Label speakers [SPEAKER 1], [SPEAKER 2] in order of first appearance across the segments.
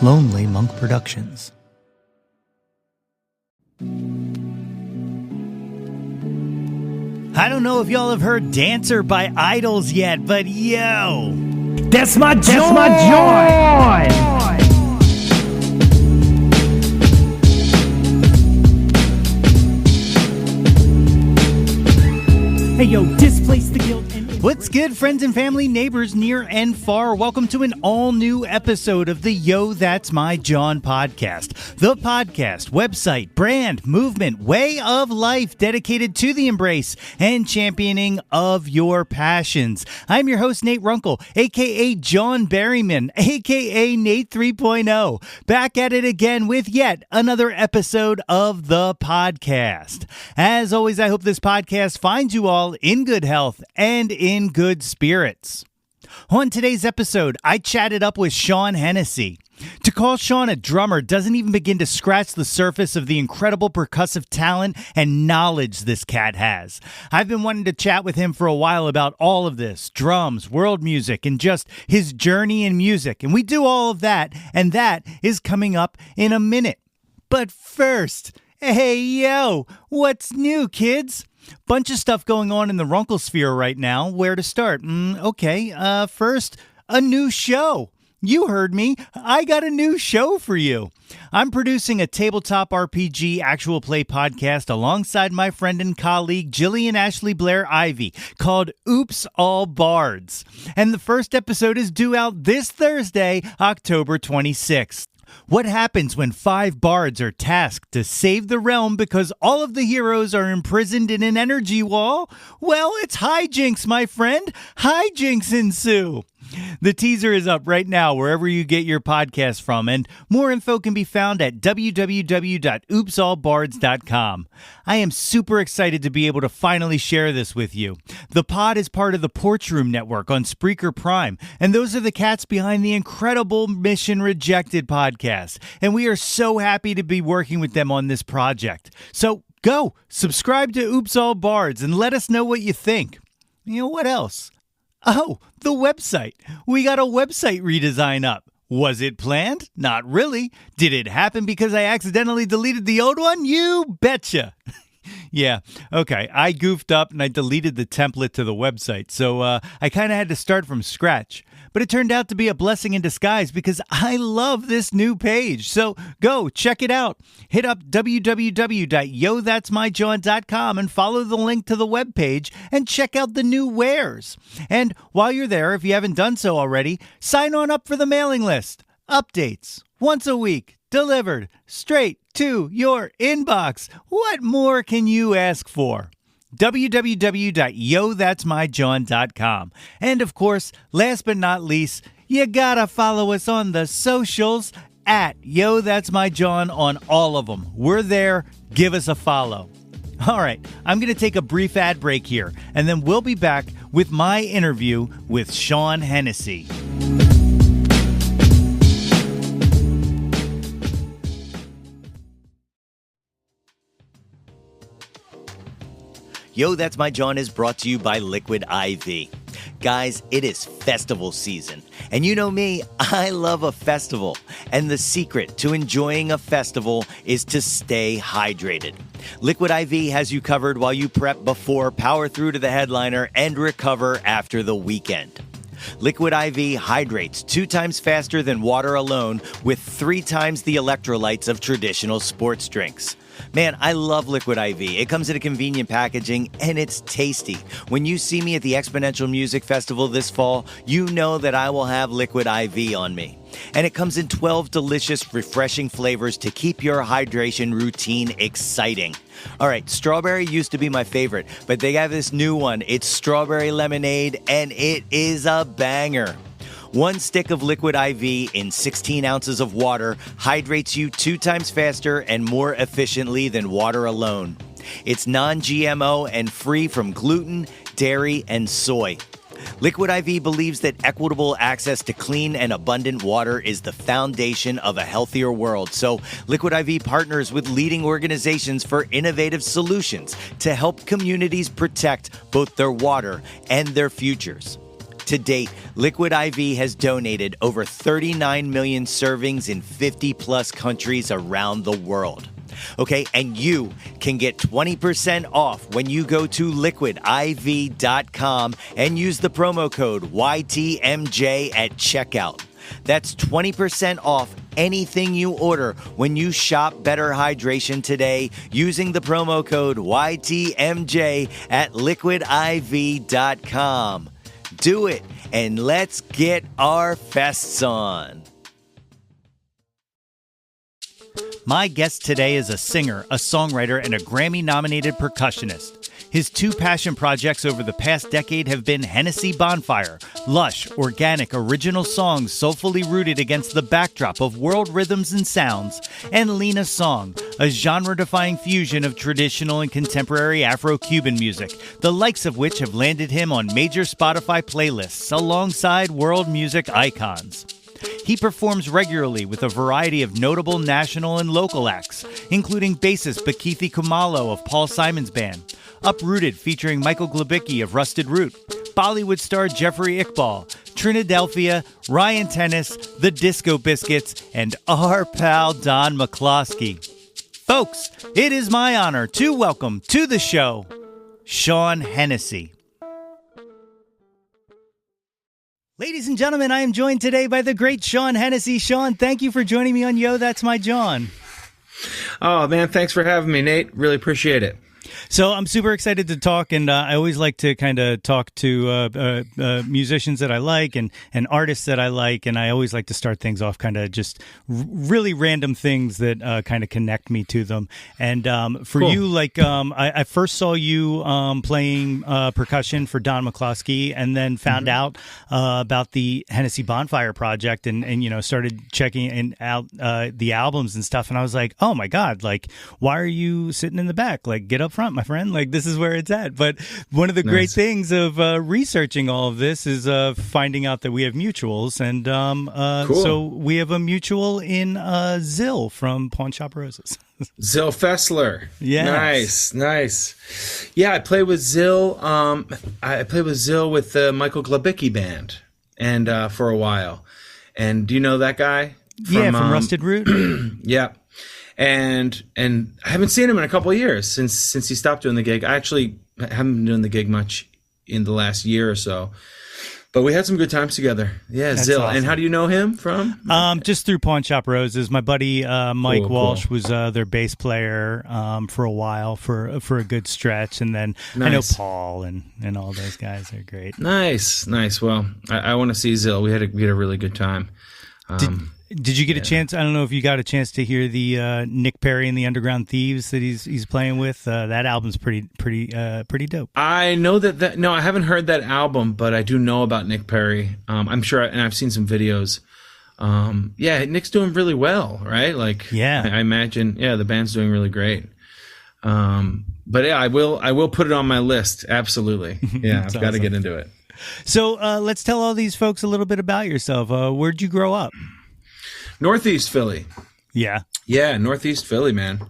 [SPEAKER 1] Lonely Monk Productions. I don't know if y'all have heard Dancer by Idols yet, but yo,
[SPEAKER 2] that's my Jawn! Hey yo, displace the guilt and...
[SPEAKER 1] What's good, friends and family, neighbors near and far? Welcome to an all-new episode of the Yo, That's My Jawn podcast. The podcast, website, brand, movement, way of life dedicated to the embrace and championing of your passions. I'm your host, Nate Runkle, a.k.a. John Berryman, a.k.a. Nate 3.0, back at it again with yet another episode of the podcast. As always, I hope this podcast finds you all in good health and in good spirits. On today's episode, I chatted up with Shawn Hennessey. To call Shawn a drummer doesn't even begin to scratch the surface of the incredible percussive talent and knowledge this cat has. I've been wanting to chat with him for a while about all of this, drums, world music, and just his journey in music. And we do all of that, and that is coming up in a minute. But first, hey yo, what's new, kids? Bunch of stuff going on in the Runkle sphere right now. Where to start? First, a new show. You heard me. I got a new show for you. I'm producing a tabletop RPG actual play podcast alongside my friend and colleague Jillian Ashley Blair Ivy called Oops All Bards. And the first episode is due out this Thursday, October 26th. What happens when 5 bards are tasked to save the realm because all of the heroes are imprisoned in an energy wall? Well, it's hijinks, my friend. Hijinks ensue. The teaser is up right now wherever you get your podcast from, and more info can be found at www.oopsallbards.com. I am super excited to be able to finally share this with you. The pod is part of the Porch Room Network on Spreaker Prime, and those are the cats behind the incredible Mission Rejected podcast, and we are so happy to be working with them on this project. So go, subscribe to Oops All Bards, and let us know what you think. You know, what else? Oh, the website. We got a website redesign up. Was it planned? Not really. Did it happen because I accidentally deleted the old one? You betcha. Yeah, okay. I goofed up and I deleted the template to the website, so I kind of had to start from scratch. But it turned out to be a blessing in disguise because I love this new page. So go, check it out. Hit up www.yothat'smyjawn.com and follow the link to the webpage and check out the new wares. And while you're there, if you haven't done so already, sign on up for the mailing list. Updates, once a week, delivered straight to your inbox. What more can you ask for? www.yothat'smyjawn.com. And of course, last but not least, you gotta follow us on the socials at Yo That's My Jawn on all of them. We're there. Give us a follow. All right, I'm going to take a brief ad break here, and then we'll be back with my interview with Shawn Hennessey. Yo, That's My Jawn is brought to you by Liquid IV. Guys, it is festival season. And you know me, I love a festival. And the secret to enjoying a festival is to stay hydrated. Liquid IV has you covered while you prep before, power through to the headliner, and recover after the weekend. Liquid IV hydrates 2 times faster than water alone with 3 times the electrolytes of traditional sports drinks. Man, I love Liquid IV. It comes in a convenient packaging, and it's tasty. When you see me at the Exponential Music Festival this fall, you know that I will have Liquid IV on me. And it comes in 12 delicious, refreshing flavors to keep your hydration routine exciting. All right, strawberry used to be my favorite, but they have this new one. It's strawberry lemonade, and it is a banger. 1 stick of Liquid IV in 16 ounces of water hydrates you 2 times faster and more efficiently than water alone. It's non-GMO and free from gluten, dairy, and soy. Liquid IV believes that equitable access to clean and abundant water is the foundation of a healthier world. So Liquid IV partners with leading organizations for innovative solutions to help communities protect both their water and their futures. To date, Liquid IV has donated over 39 million servings in 50-plus countries around the world. Okay, and you can get 20% off when you go to liquidiv.com and use the promo code YTMJ at checkout. That's 20% off anything you order when you shop Better Hydration today using the promo code YTMJ at liquidiv.com. Do it, and let's get our fests on. My guest today is a singer, a songwriter, and a Grammy-nominated percussionist. His two passion projects over the past decade have been Hennessey Bonfire, lush, organic, original songs soulfully rooted against the backdrop of world rhythms and sounds, and Lena Song, a genre-defying fusion of traditional and contemporary Afro-Cuban music, the likes of which have landed him on major Spotify playlists alongside world music icons. He performs regularly with a variety of notable national and local acts, including bassist Bakithi Kumalo of Paul Simon's band, Uprooted featuring Michael Glabicki of Rusted Root, Bollywood star Jeffrey Iqbal, Trinadelphia, Ryan Tennis, The Disco Biscuits, and our pal Don McCloskey. Folks, it is my honor to welcome to the show, Shawn Hennessey. Ladies and gentlemen, I am joined today by the great Shawn Hennessey. Shawn, thank you for joining me on Yo, That's My Jawn.
[SPEAKER 3] Oh, man, thanks for having me, Nate. Really appreciate it.
[SPEAKER 1] So I'm super excited to talk, and I always like to kind of talk to musicians that I like and artists that I like, and I always like to start things off kind of just really random things that kind of connect me to them. And for
[SPEAKER 3] Cool.
[SPEAKER 1] you, like I first saw you playing percussion for Don McCloskey, and then found out about the Hennessey Bonfire project, and you know, started checking out the albums and stuff, and I was like, oh my God, like, why are you sitting in the back? Like, get up front, my friend. Like, this is where it's at. But one of the great things of researching all of this is finding out that we have mutuals. And
[SPEAKER 3] Cool.
[SPEAKER 1] So we have a mutual in Zill from Pawn Shop Roses.
[SPEAKER 3] Zill Fessler.
[SPEAKER 1] Yes.
[SPEAKER 3] Nice. Yeah, I played with Zill. I played with Zill with the Michael Glabicki band, and for a while. And do you know that guy?
[SPEAKER 1] From Rusted Root.
[SPEAKER 3] Yeah. And I haven't seen him in a couple of years since he stopped doing the gig. I actually haven't been doing the gig much in the last year or so, but we had some good times together. Yeah,
[SPEAKER 1] That's
[SPEAKER 3] Zill.
[SPEAKER 1] awesome.
[SPEAKER 3] And how do you know him from?
[SPEAKER 1] Just through Pawn Shop Roses. My buddy Mike
[SPEAKER 3] Cool.
[SPEAKER 1] Walsh was their bass player for a while, for a good stretch, and then I know
[SPEAKER 3] Nice.
[SPEAKER 1] Paul and all those guys are great.
[SPEAKER 3] Nice. Well, I want to see Zill. We had a really good time.
[SPEAKER 1] Did you get a chance? I don't know if you got a chance to hear the Nick Perry and the Underground Thieves that he's playing with. That album's pretty dope.
[SPEAKER 3] I know that. No, I haven't heard that album, but I do know about Nick Perry. I'm sure, and I've seen some videos. Yeah, Nick's doing really well, right? Like,
[SPEAKER 1] Yeah.
[SPEAKER 3] I imagine. Yeah, the band's doing really great. But yeah, I will put it on my list. Absolutely. Yeah, I've got to
[SPEAKER 1] awesome.
[SPEAKER 3] get into it.
[SPEAKER 1] So let's tell all these folks a little bit about yourself. Where'd you grow up?
[SPEAKER 3] Northeast Philly.
[SPEAKER 1] Yeah.
[SPEAKER 3] Yeah, Northeast Philly, man.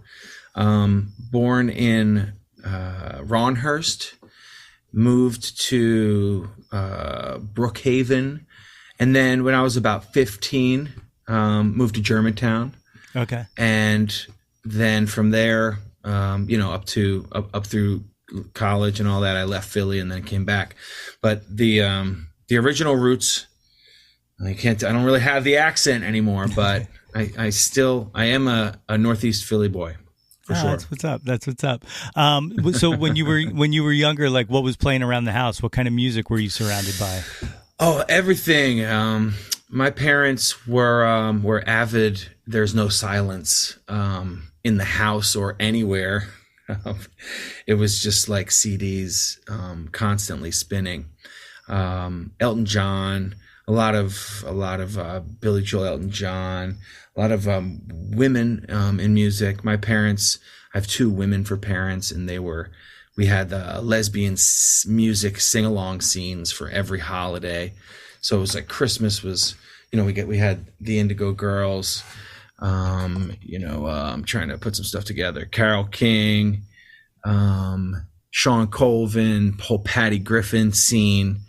[SPEAKER 3] Born in Ronhurst, moved to Brookhaven, and then when I was about 15, moved to Germantown,
[SPEAKER 1] Okay.
[SPEAKER 3] and then from there, up through college and all that, I left Philly and then came back. But the original roots, I don't really have the accent anymore, but I am a Northeast Philly boy. For sure.
[SPEAKER 1] That's what's up. So when you were younger, like, what was playing around the house? What kind of music were you surrounded by?
[SPEAKER 3] Oh, everything. My parents were avid. There's no silence in the house or anywhere. It was just like CDs constantly spinning. Elton John, a lot of Billy Joel, Elton John, a lot of women in music. My parents, I have two women for parents, and we had lesbian music sing-along scenes for every holiday. So it was like Christmas was, we had the Indigo Girls. I'm trying to put some stuff together. Carole King, Sean Colvin, whole Patty Griffin scene.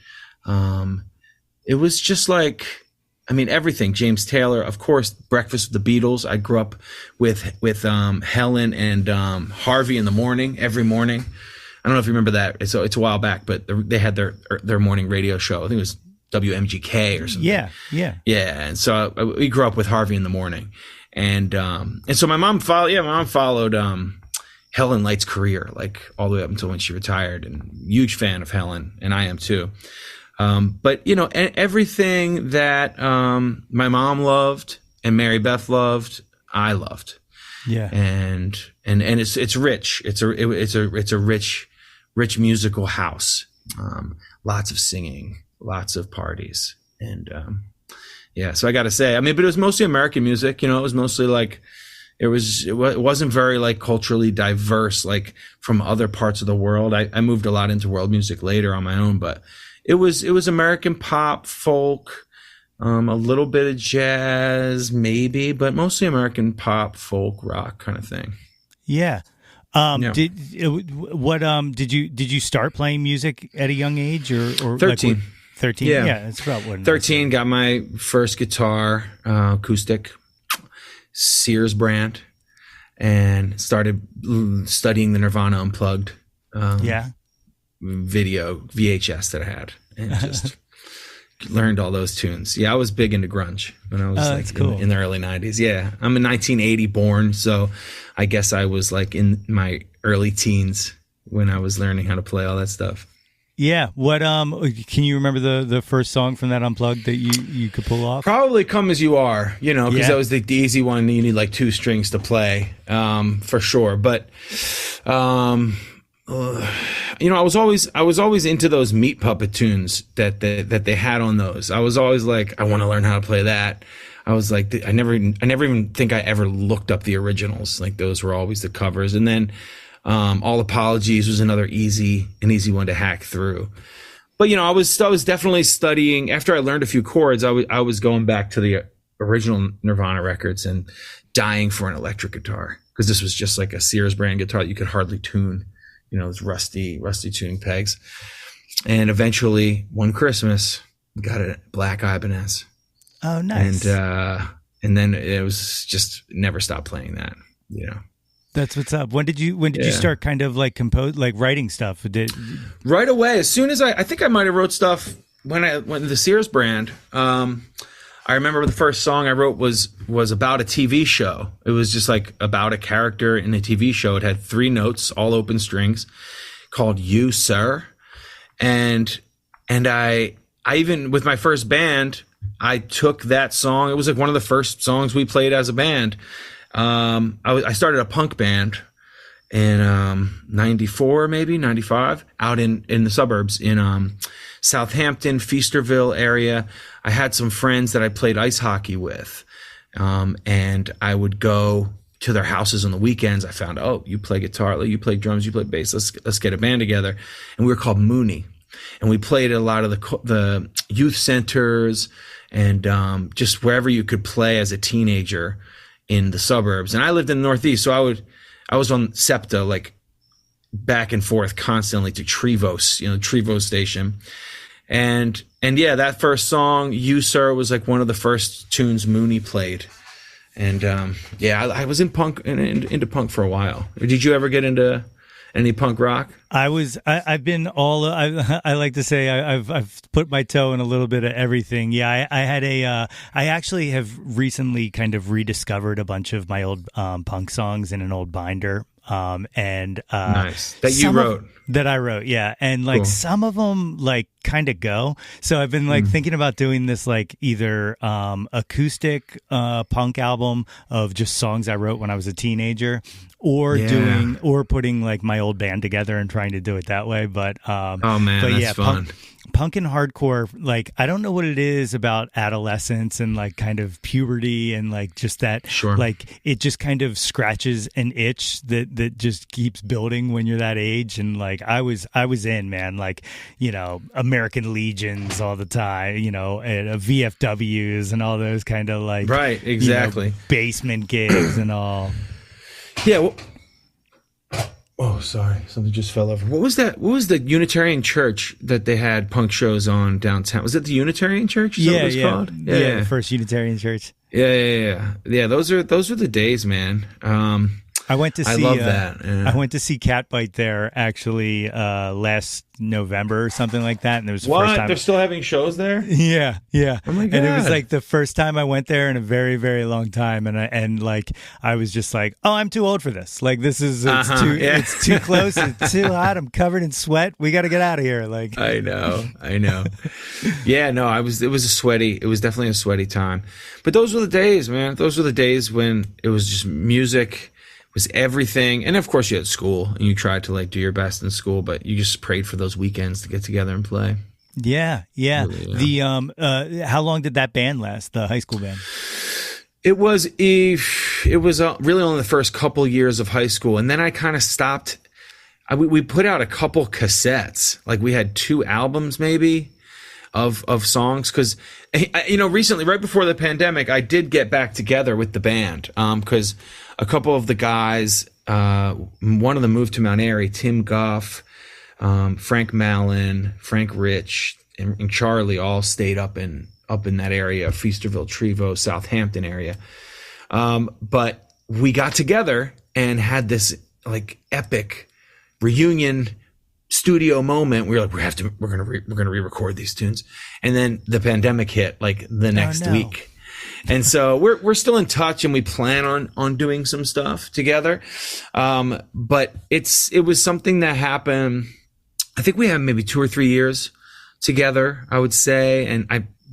[SPEAKER 3] it was just like, I mean, everything. James Taylor, of course, Breakfast with the Beatles. I grew up with Helen and Harvey in the morning, every morning. I don't know if you remember that. It's a while back, but they had their morning radio show. I think it was WMGK or something.
[SPEAKER 1] Yeah.
[SPEAKER 3] And so we grew up with Harvey in the morning, and so my mom followed Helen Light's career, like all the way up until when she retired, and huge fan of Helen, and I am too. But everything that my mom loved and Mary Beth loved, I loved.
[SPEAKER 1] Yeah.
[SPEAKER 3] And it's rich. It's a rich musical house. Lots of singing, lots of parties, and so I got to say, I mean, but it was mostly American music. It was mostly like it wasn't very like culturally diverse, like from other parts of the world. I moved a lot into world music later on my own, but it was American pop, folk, a little bit of jazz, maybe, but mostly American pop, folk, rock kind of thing.
[SPEAKER 1] Yeah. Did you start playing music at a young age or
[SPEAKER 3] 13?
[SPEAKER 1] 13. Yeah, that's about what.
[SPEAKER 3] 13. Got my first guitar, acoustic, Sears brand, and started studying the Nirvana Unplugged. Video VHS that I had, and just learned all those tunes. Yeah, I was big into grunge when I was in the early 90s. Yeah, I'm a 1980 born, so I guess I was like in my early teens when I was learning how to play all that stuff.
[SPEAKER 1] Yeah. What can you remember the first song from that Unplugged that you could pull off?
[SPEAKER 3] Probably Come As You Are, because that was the easy one. You need like two strings to play, for sure. But I was always into those Meat Puppet tunes that they had on those. I was always like, I want to learn how to play that. I was like, I never even think I ever looked up the originals. Like those were always the covers. And then All Apologies was another easy one to hack through. But I was definitely studying. After I learned a few chords, I was going back to the original Nirvana records and dying for an electric guitar, because this was just like a Sears brand guitar that you could hardly tune. Those rusty tuning pegs. And eventually, one Christmas, got a black Ibanez.
[SPEAKER 1] Oh, nice.
[SPEAKER 3] And then it was just never stopped playing that.
[SPEAKER 1] That's what's up. When did you start kind of like writing stuff?
[SPEAKER 3] Right away. As soon as I think I might have wrote stuff when the Sears brand. I remember the first song I wrote was about a TV show. It was just like about a character in a TV show. It had 3 notes, all open strings, called You, Sir. And I even, with my first band, I took that song. It was like one of the first songs we played as a band. I started a punk band in 94, maybe 95, out in the suburbs in Southampton, Feasterville area. I had some friends that I played ice hockey with, and I would go to their houses on the weekends. I found, you play guitar, you play drums, you play bass. Let's get a band together. And we were called Mooney, and we played at a lot of the youth centers and just wherever you could play as a teenager in the suburbs. And I lived in the Northeast, so I was on SEPTA, like back and forth constantly to Trevose, Trevose station. And yeah, that first song, You Sir, was like one of the first tunes Mooney played. And I was in punk into punk for a while. Did you ever get into any punk rock?
[SPEAKER 1] I've been all. I like to say I've put my toe in a little bit of everything. Yeah, I had I actually have recently kind of rediscovered a bunch of my old punk songs in an old binder.
[SPEAKER 3] Nice that you wrote.
[SPEAKER 1] That I wrote, yeah. And like cool. Some of them like kind of go. So I've been like thinking about doing this like either acoustic punk album of just songs I wrote when I was a teenager, or putting like my old band together and trying to do it that way. But
[SPEAKER 3] that's fun.
[SPEAKER 1] Punk and hardcore, like I don't know what it is about adolescence and like kind of puberty and like just that, like it just kind of scratches an itch that just keeps building when you're that age. And like I was in, man, like American Legions all the time, and VFWs and all those kind of like
[SPEAKER 3] right, exactly,
[SPEAKER 1] basement gigs and all.
[SPEAKER 3] Yeah. Well, Oh, sorry. Something just fell over. What was that? What was the Unitarian church that they had punk shows on downtown? Was it the Unitarian church? Is that what it was called?
[SPEAKER 1] Yeah, the first Unitarian church.
[SPEAKER 3] Yeah. Those were the days, man.
[SPEAKER 1] I went to see.
[SPEAKER 3] I love that. Yeah.
[SPEAKER 1] I went to see Catbite there actually last November or something like that, and it was the
[SPEAKER 3] what?
[SPEAKER 1] first time.
[SPEAKER 3] They're still having shows there?
[SPEAKER 1] Yeah.
[SPEAKER 3] Oh my god!
[SPEAKER 1] And it was like the first time I went there in a very, very long time, and I was just like, oh, I'm too old for this. Like it's too close. It's too hot. I'm covered in sweat. We got to get out of here. Like
[SPEAKER 3] I know. Yeah, no, it was definitely a sweaty time. But those were the days, man. Those were the days when it was just music was everything. And of course you had school and you tried to like do your best in school, but you just prayed for those weekends to get together and play.
[SPEAKER 1] Yeah. Really, how long did that band last, the high school band?
[SPEAKER 3] It was really only the first couple years of high school. And then I kind of stopped. We put out a couple cassettes. Like we had 2 albums maybe of songs. Cause recently, right before the pandemic, I did get back together with the band. Cause a couple of the guys, one of them moved to Mount Airy, Tim Goff, Frank Mallon, Frank Rich, and Charlie all stayed up in that area, Feasterville, Trevo, Southampton area. But we got together and had this like epic reunion studio moment. We were like, we're gonna re-record these tunes, and then the pandemic hit like the next week. And so we're still in touch and we plan on doing some stuff together. But it was something that happened. I think we had maybe 2 or 3 years together, I would say. And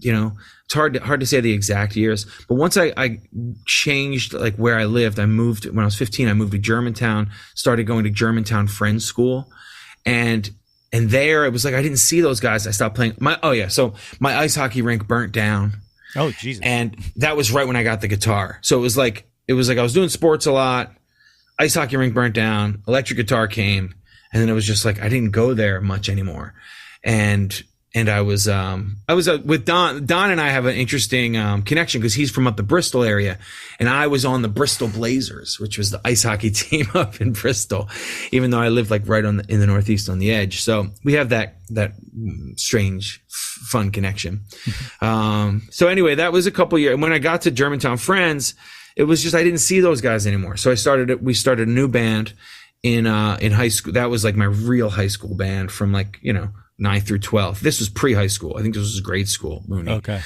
[SPEAKER 3] it's hard to say the exact years, but once I changed like where I lived, I moved when I was 15, I moved to Germantown, started going to Germantown Friends School. And there it was like, I didn't see those guys. I stopped playing so my ice hockey rink burnt down.
[SPEAKER 1] Oh, Jesus.
[SPEAKER 3] And that was right when I got the guitar. So it was like I was doing sports a lot. Ice hockey rink burnt down. Electric guitar came. And then it was just like, I didn't go there much anymore. And I was with Don. Don and I have an interesting connection because he's from up the Bristol area, and I was on the Bristol Blazers, which was the ice hockey team up in Bristol, even though I lived like right in the Northeast on the edge. So we have that strange, fun connection. So anyway, that was a couple years. When I got to Germantown Friends, it was just I didn't see those guys anymore. So we started a new band in high school. That was like my real high school band from 9th through 12th. This was pre-high school. I think this was grade school, Mooney.
[SPEAKER 1] Okay.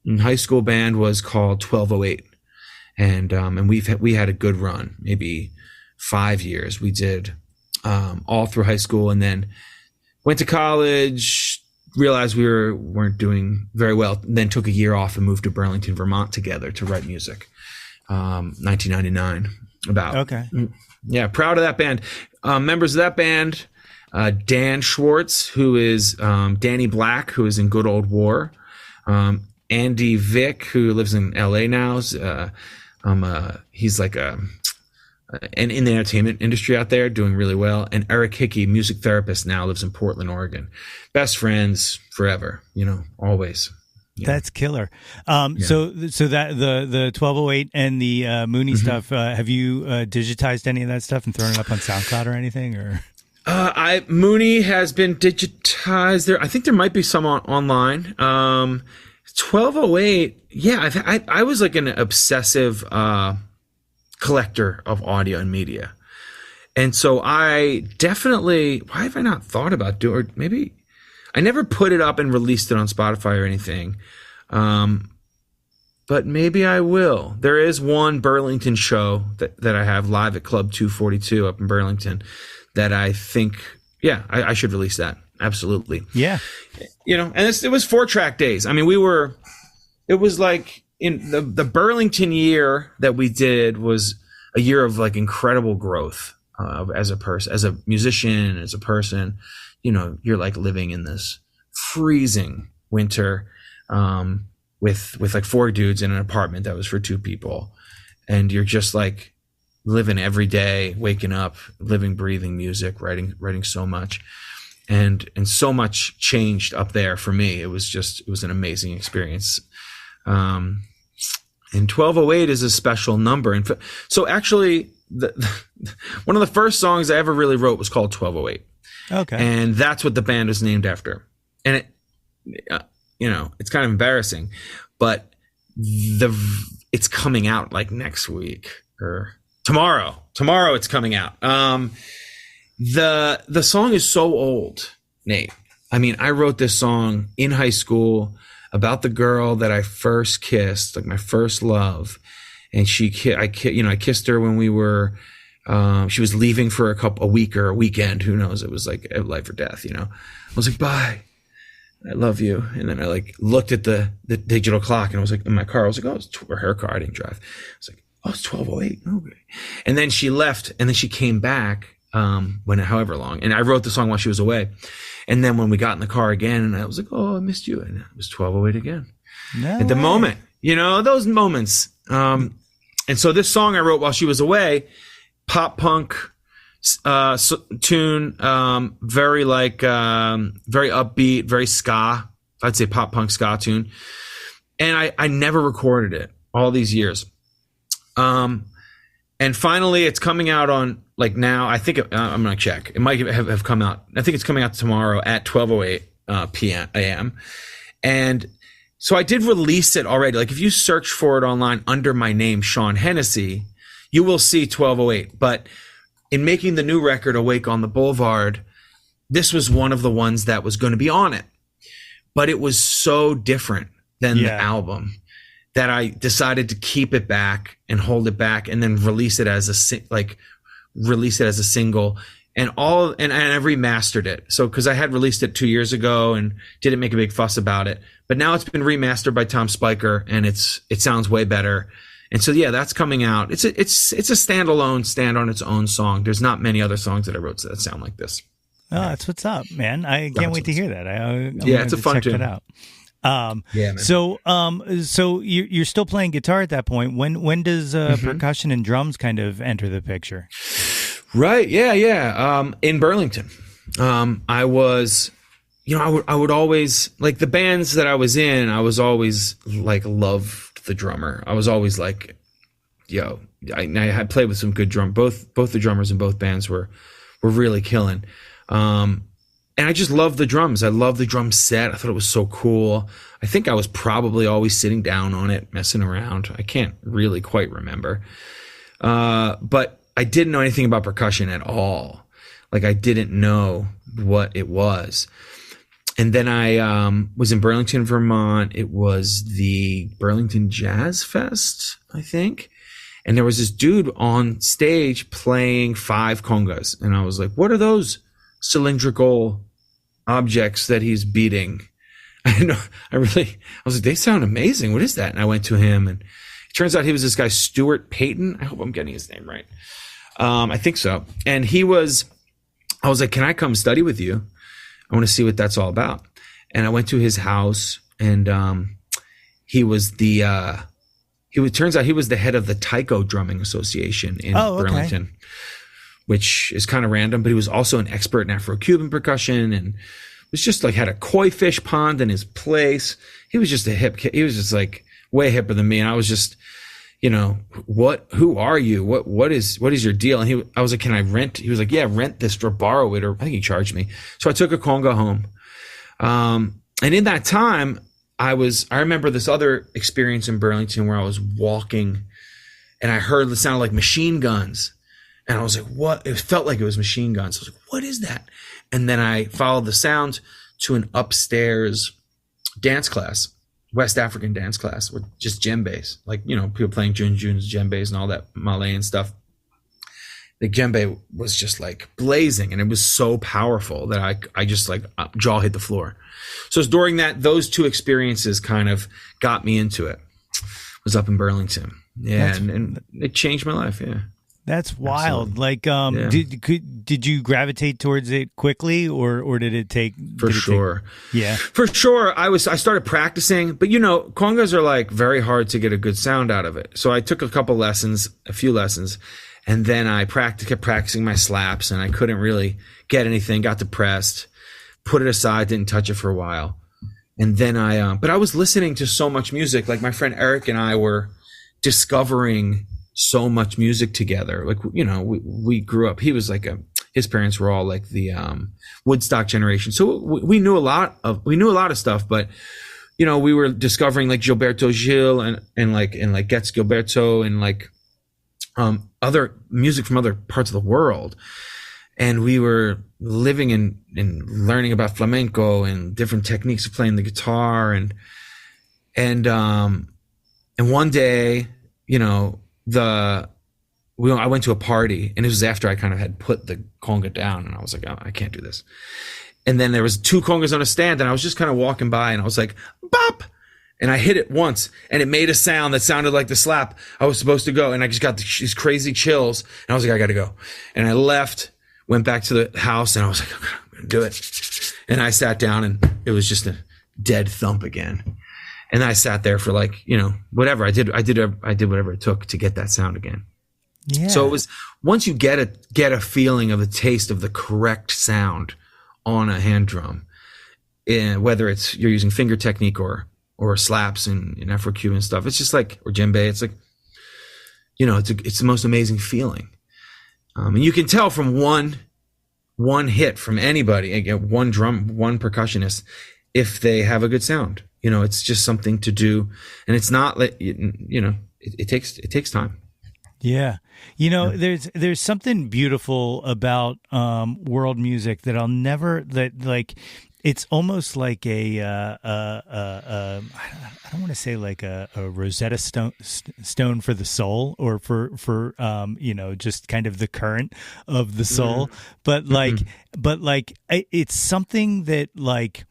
[SPEAKER 3] And high school band was called 1208. And we had a good run, maybe 5 years. We did all through high school, and then went to college, realized we weren't doing very well, and then took a year off and moved to Burlington, Vermont together to write music. 1999 about.
[SPEAKER 1] Okay.
[SPEAKER 3] Yeah, proud of that band. Members of that band, Dan Schwartz, who is Danny Black, who is in Good Old War. Andy Vick, who lives in LA now. He's like and in the entertainment industry out there, doing really well. And Eric Hickey, music therapist, now lives in Portland, Oregon. Best friends forever, always. Yeah.
[SPEAKER 1] That's killer. So that the 1208 and the Mooney stuff, have you digitized any of that stuff and thrown it up on SoundCloud or anything, or?
[SPEAKER 3] Mooney has been digitized there. I think there might be some online. 1208. Yeah. I was like an obsessive, collector of audio and media. And so I definitely, why have I not thought about doing, or maybe I never put it up and released it on Spotify or anything. But maybe I will. There is one Burlington show that I have live at Club 242 up in Burlington that I think, I should release that. Absolutely.
[SPEAKER 1] Yeah.
[SPEAKER 3] And it was 4-track days. I mean, it was like in the Burlington year that we did was a year of like incredible growth, as a person, as a musician, as a person. You're like living in this freezing winter, with like 4 dudes in an apartment that was for 2 people. And you're just like living every day, waking up, living, breathing music, writing so much. And so much changed up there for me. It was an amazing experience. And 1208 is a special number. And so actually one of the first songs I ever really wrote was called 1208.
[SPEAKER 1] Okay.
[SPEAKER 3] And that's what the band was named after. And it, it's kind of embarrassing, but it's coming out like next week or tomorrow. Tomorrow it's coming out. The song is so old, Nate. I mean, I wrote this song in high school about the girl that I first kissed, like my first love. And I kissed her when we were, she was leaving for a week or a weekend. Who knows? It was like life or death, I was like, bye, I love you. And then I like looked at the digital clock and I was like, in my car, I was like, oh, it's her car. I didn't drive. I was like, oh, it's 12:08. Okay. And then she left and then she came back, however long. And I wrote the song while she was away. And then when we got in the car again, and I was like, oh, I missed you. And it was 12:08 again. At the moment, those moments. And so this song I wrote while she was away, pop punk tune, very upbeat, very ska. I'd say pop punk ska tune. And I never recorded it all these years. And finally it's coming out on like now, I think I'm going to check. It might have come out. I think it's coming out tomorrow at 12:08 p.m. a.m. And so I did release it already. Like if you search for it online under my name, Shawn Hennessey, you will see 12:08. But in making the new record, Awake on the Boulevard, this was one of the ones that was going to be on it. But it was so different than the album that I decided to keep it back and hold it back and then release it as a single. And I remastered it. So, cause I had released it 2 years ago and didn't make a big fuss about it, but now it's been remastered by Tom Spiker and it sounds way better. And so, yeah, that's coming out. It's a standalone, stand on its own song. There's not many other songs that I wrote that sound like this.
[SPEAKER 1] Oh, that's what's up, man. I can't wait to hear that.
[SPEAKER 3] It's a fun tune.
[SPEAKER 1] Check that out.
[SPEAKER 3] Man.
[SPEAKER 1] So you're still playing guitar at that point. When does percussion and drums kind of enter the picture?
[SPEAKER 3] Right. Yeah. In Burlington, I was, I would always like the bands that I was in. I was always like loved the drummer. I was always like, I had played with some good both the drummers in both bands were really killing. And I just loved the drums. I loved the drum set. I thought it was so cool. I think I was probably always sitting down on it, messing around. I can't really quite remember. But I didn't know anything about percussion at all. Like I didn't know what it was. And then I was in Burlington, Vermont. It was the Burlington Jazz Fest, I think. And there was this dude on stage playing 5 congas. And I was like, what are those cylindrical objects that he's beating? I was like, they sound amazing. What is that? And I went to him and it turns out he was this guy, Stuart Payton. I hope I'm getting his name right. I think so. And I was like, can I come study with you? I want to see what that's all about. And I went to his house and, turns out he was the head of the Taiko Drumming Association in Burlington, which is kind of random, but he was also an expert in Afro-Cuban percussion and was just like had a koi fish pond in his place. He was just he was just like way hipper than me. And I was just, who are you? What is your deal? And I was like, can I rent? He was like, yeah, rent this or borrow it. Or I think he charged me. So I took a conga home. And in that time, I remember this other experience in Burlington where I was walking and I heard the sound like machine guns. And I was like, what? It felt like it was machine guns. I was like, what is that? And then I followed the sound to an upstairs dance class, West African dance class with just djembes, like, people playing junjuns, djembes and all that Malayan stuff. The djembe was just like blazing and it was so powerful that I just like jaw hit the floor. So it's during those two experiences kind of got me into it. Was up in Burlington. Yeah. And it changed my life. Yeah.
[SPEAKER 1] That's wild.
[SPEAKER 3] Absolutely.
[SPEAKER 1] Like, did you gravitate towards it quickly or did it take?
[SPEAKER 3] For sure.
[SPEAKER 1] Yeah.
[SPEAKER 3] For sure. I started practicing, but congas are like very hard to get a good sound out of it. So I took a few lessons, and then I kept practicing my slaps and I couldn't really get anything, got depressed, put it aside, didn't touch it for a while. And then but I was listening to so much music. Like my friend Eric and I were discovering so much music together. Like, you know, we grew up, he was like his parents were all like the Woodstock generation. So we knew a lot of stuff, but you know, we were discovering like Gilberto Gil and like Getz Gilberto and like other music from other parts of the world. And we were living and learning about flamenco and different techniques of playing the guitar. And one day, you know, I went to a party, and it was after I kind of had put the conga down, and I was like, oh, I can't do this. And then there was 2 congas on a stand, and I was just kind of walking by, and I was like, bop! And I hit it once, and it made a sound that sounded like the slap I was supposed to go. And I just got these crazy chills, and I was like, I got to go. And I left, went back to the house, and I was like, okay, I'm going to do it. And I sat down, and it was just a dead thump again. And I sat there for like, you know, whatever. I did whatever it took to get that sound again.
[SPEAKER 1] Yeah.
[SPEAKER 3] So it was, once you get a feeling of a taste of the correct sound on a hand drum, whether it's you're using finger technique or slaps in Afro-Cuban stuff, it's just like, or djembe, it's like, you know, it's the most amazing feeling. And you can tell from one hit from anybody, again, one percussionist, if they have a good sound. You know, it's just something to do, and it's not like, you know, it takes time.
[SPEAKER 1] Yeah. You know, there's something beautiful about world music that it's almost like I don't want to say like a Rosetta Stone for the soul, or for you know, just kind of the current of the soul. But like it's something that like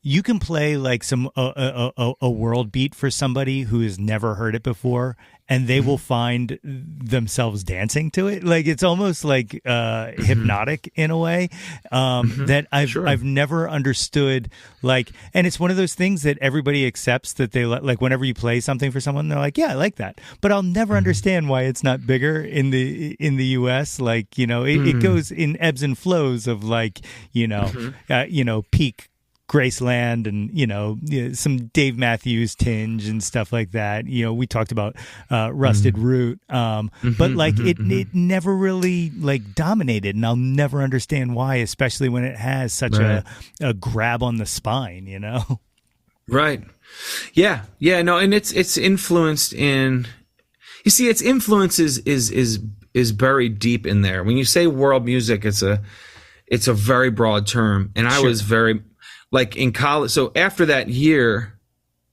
[SPEAKER 1] you can play like some a world beat for somebody who has never heard it before, and they will find themselves dancing to it. Like it's almost like hypnotic in a way that I've never understood. Like, and it's one of those things that everybody accepts, that they like whenever you play something for someone, they're like, yeah, I like that, but I'll never understand why it's not bigger in the US. Like, you know, it goes in ebbs and flows of like, you know, peak Graceland and, you know, some Dave Matthews tinge and stuff like that. You know, we talked about Rusted Root, but like it never really like dominated, and I'll never understand why, especially when it has such a grab on the spine, you know?
[SPEAKER 3] Right. Yeah. Yeah. No, and it's influenced in, you see, its influence is buried deep in there. When you say world music, it's a very broad term. And I was very, like in college. So after that year,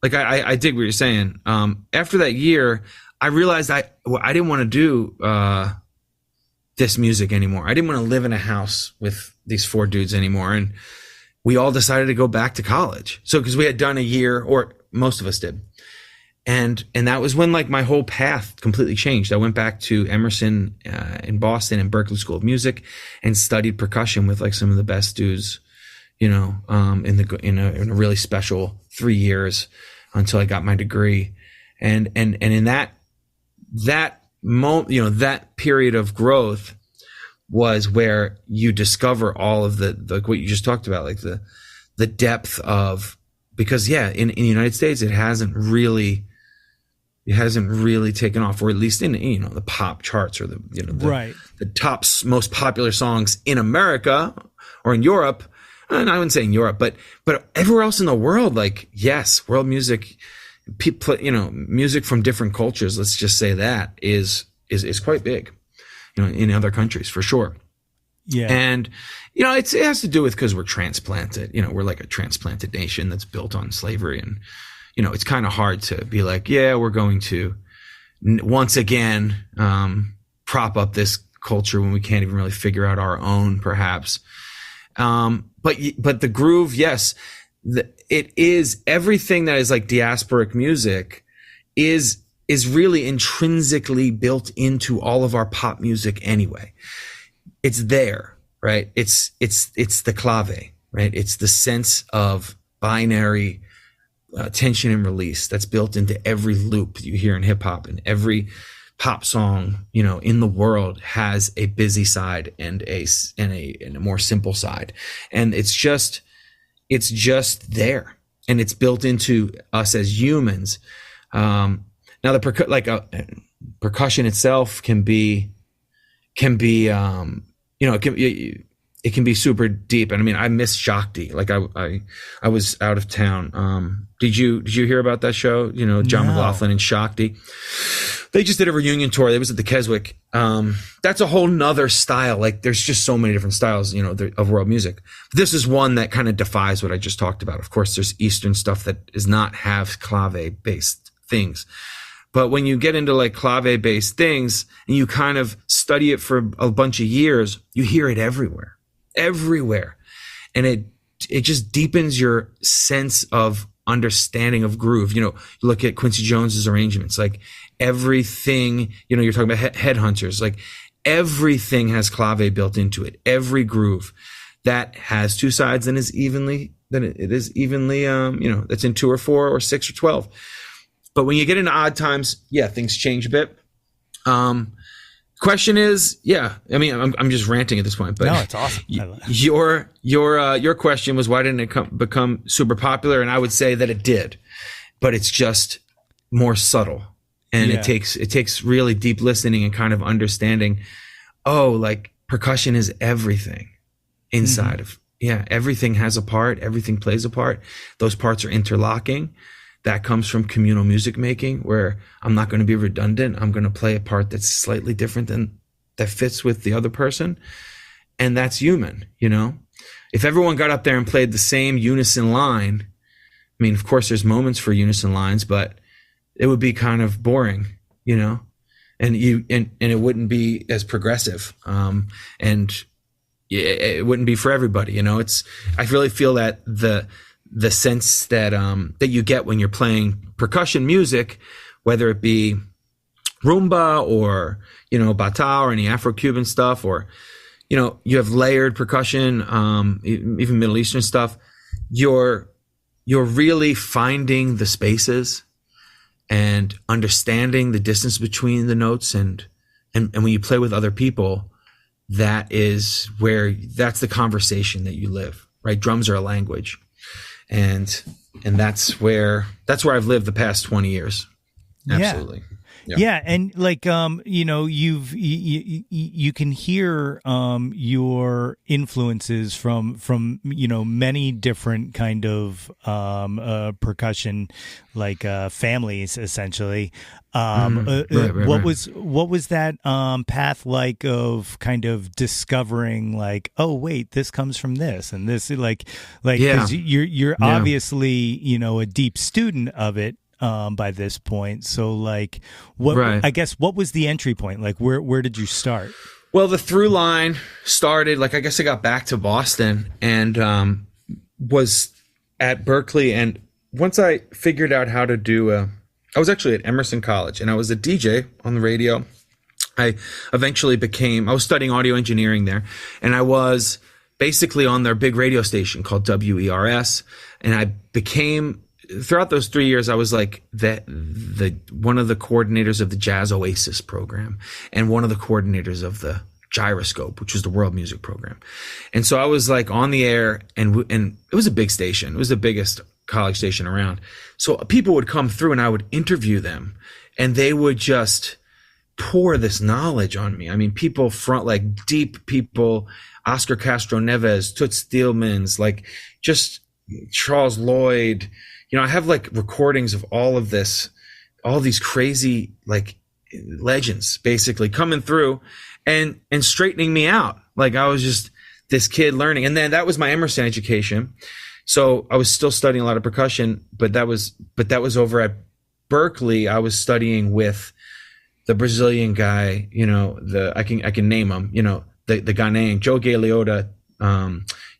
[SPEAKER 3] like I dig what you're saying. After that year, I realized I didn't want to do this music anymore. I didn't want to live in a house with these 4 dudes anymore. And we all decided to go back to college. So because we had done a year, or most of us did. And that was when like my whole path completely changed. I went back to Emerson in Boston and Berklee School of Music and studied percussion with like some of the best dudes, you know, in a really special 3 years until I got my degree. And in that moment, you know, that period of growth was where you discover all of the like what you just talked about, like the depth of, because in the United States, it hasn't really taken off, or at least in, you know, the pop charts, or the top most popular songs in America or in Europe. And I wouldn't say in Europe, but everywhere else in the world, like, yes, world music, people, you know, music from different cultures, let's just say that is quite big, you know, in other countries for sure. Yeah. And, you know, it has to do with, because we're transplanted, you know, we're like a transplanted nation that's built on slavery. And, you know, it's kind of hard to be like, yeah, we're going to once again prop up this culture when we can't even really figure out our own, perhaps. But the groove, yes, it is everything that is like diasporic music is really intrinsically built into all of our pop music anyway. It's there, right? It's the clave, right? It's the sense of binary tension and release that's built into every loop you hear in hip hop, and every pop song, you know, in the world has a busy side and a more simple side. And it's just there, and it's built into us as humans. Now percussion itself can be it can be super deep. And I mean, I miss Shakti. Like I was out of town. Did you hear about that show? John
[SPEAKER 1] No.
[SPEAKER 3] McLaughlin and Shakti. They just did a reunion tour. It was at the Keswick. That's a whole nother style. Like there's just so many different styles, of world music. This is one that kind of defies what I just talked about. Of course, there's Eastern stuff that does not have clave based things. But when you get into like clave based things and you kind of study it for a bunch of years, you hear it everywhere. And it just deepens your sense of understanding of groove. You look at Quincy Jones's arrangements, like everything, you're talking about Headhunters, like everything has clave built into it. Every groove that has two sides and is evenly, that's in 2 or 4 or 6 or 12. But when you get into odd times, things change a bit. Question is, I mean, I'm just ranting at this point, but
[SPEAKER 1] No, it's awesome.
[SPEAKER 3] Your question was, why didn't it become super popular? And I would say that it did, but it's just more subtle, and it takes really deep listening and kind of understanding. Oh, like percussion is everything inside of everything has a part, everything plays a part. Those parts are interlocking. That comes from communal music making, where I'm not going to be redundant. I'm going to play a part that's slightly different than that fits with the other person. And that's human, If everyone got up there and played the same unison line, I mean, of course there's moments for unison lines, but it would be kind of boring, and it wouldn't be as progressive. And it wouldn't be for everybody, I really feel that the sense that that you get when you're playing percussion music, whether it be rumba or bata or any Afro-Cuban stuff, or you have layered percussion, even Middle Eastern stuff, you're really finding the spaces and understanding the distance between the notes, and when you play with other people, that's the conversation that you live, right? Drums are a language. And that's where I've lived the past 20 years. Absolutely.
[SPEAKER 1] Yeah. And like, you can hear, your influences from, many different kind of, percussion, like, families essentially.
[SPEAKER 3] Right.
[SPEAKER 1] What was that, path like of kind of discovering like, oh wait, this comes from this and this, like, cause you're obviously, a deep student of it. By this point, so like, I guess what was the entry point? Like, where did you start?
[SPEAKER 3] Well, the through line started, like, I guess I got back to Boston and was at Berkeley, and once I figured out how to do I was actually at Emerson College, and I was a DJ on the radio. I was studying audio engineering there, and I was basically on their big radio station called WERS, and I became, throughout those 3 years, I was like the one of the coordinators of the Jazz Oasis program and one of the coordinators of the Gyroscope, which was the world music program. And so I was like on the air, and it was a big station. It was the biggest college station around. So people would come through and I would interview them, and they would just pour this knowledge on me. I mean, people like deep people, Oscar Castro Neves, Toots Thielmans, like just Charles Lloyd. I have like recordings of all of this, all these crazy like legends basically coming through and straightening me out. Like I was just this kid learning. And then that was my Emerson education. So I was still studying a lot of percussion, but that was over at Berkeley. I was studying with the Brazilian guy, I can name him, the Ghanaian, Joe Galeota,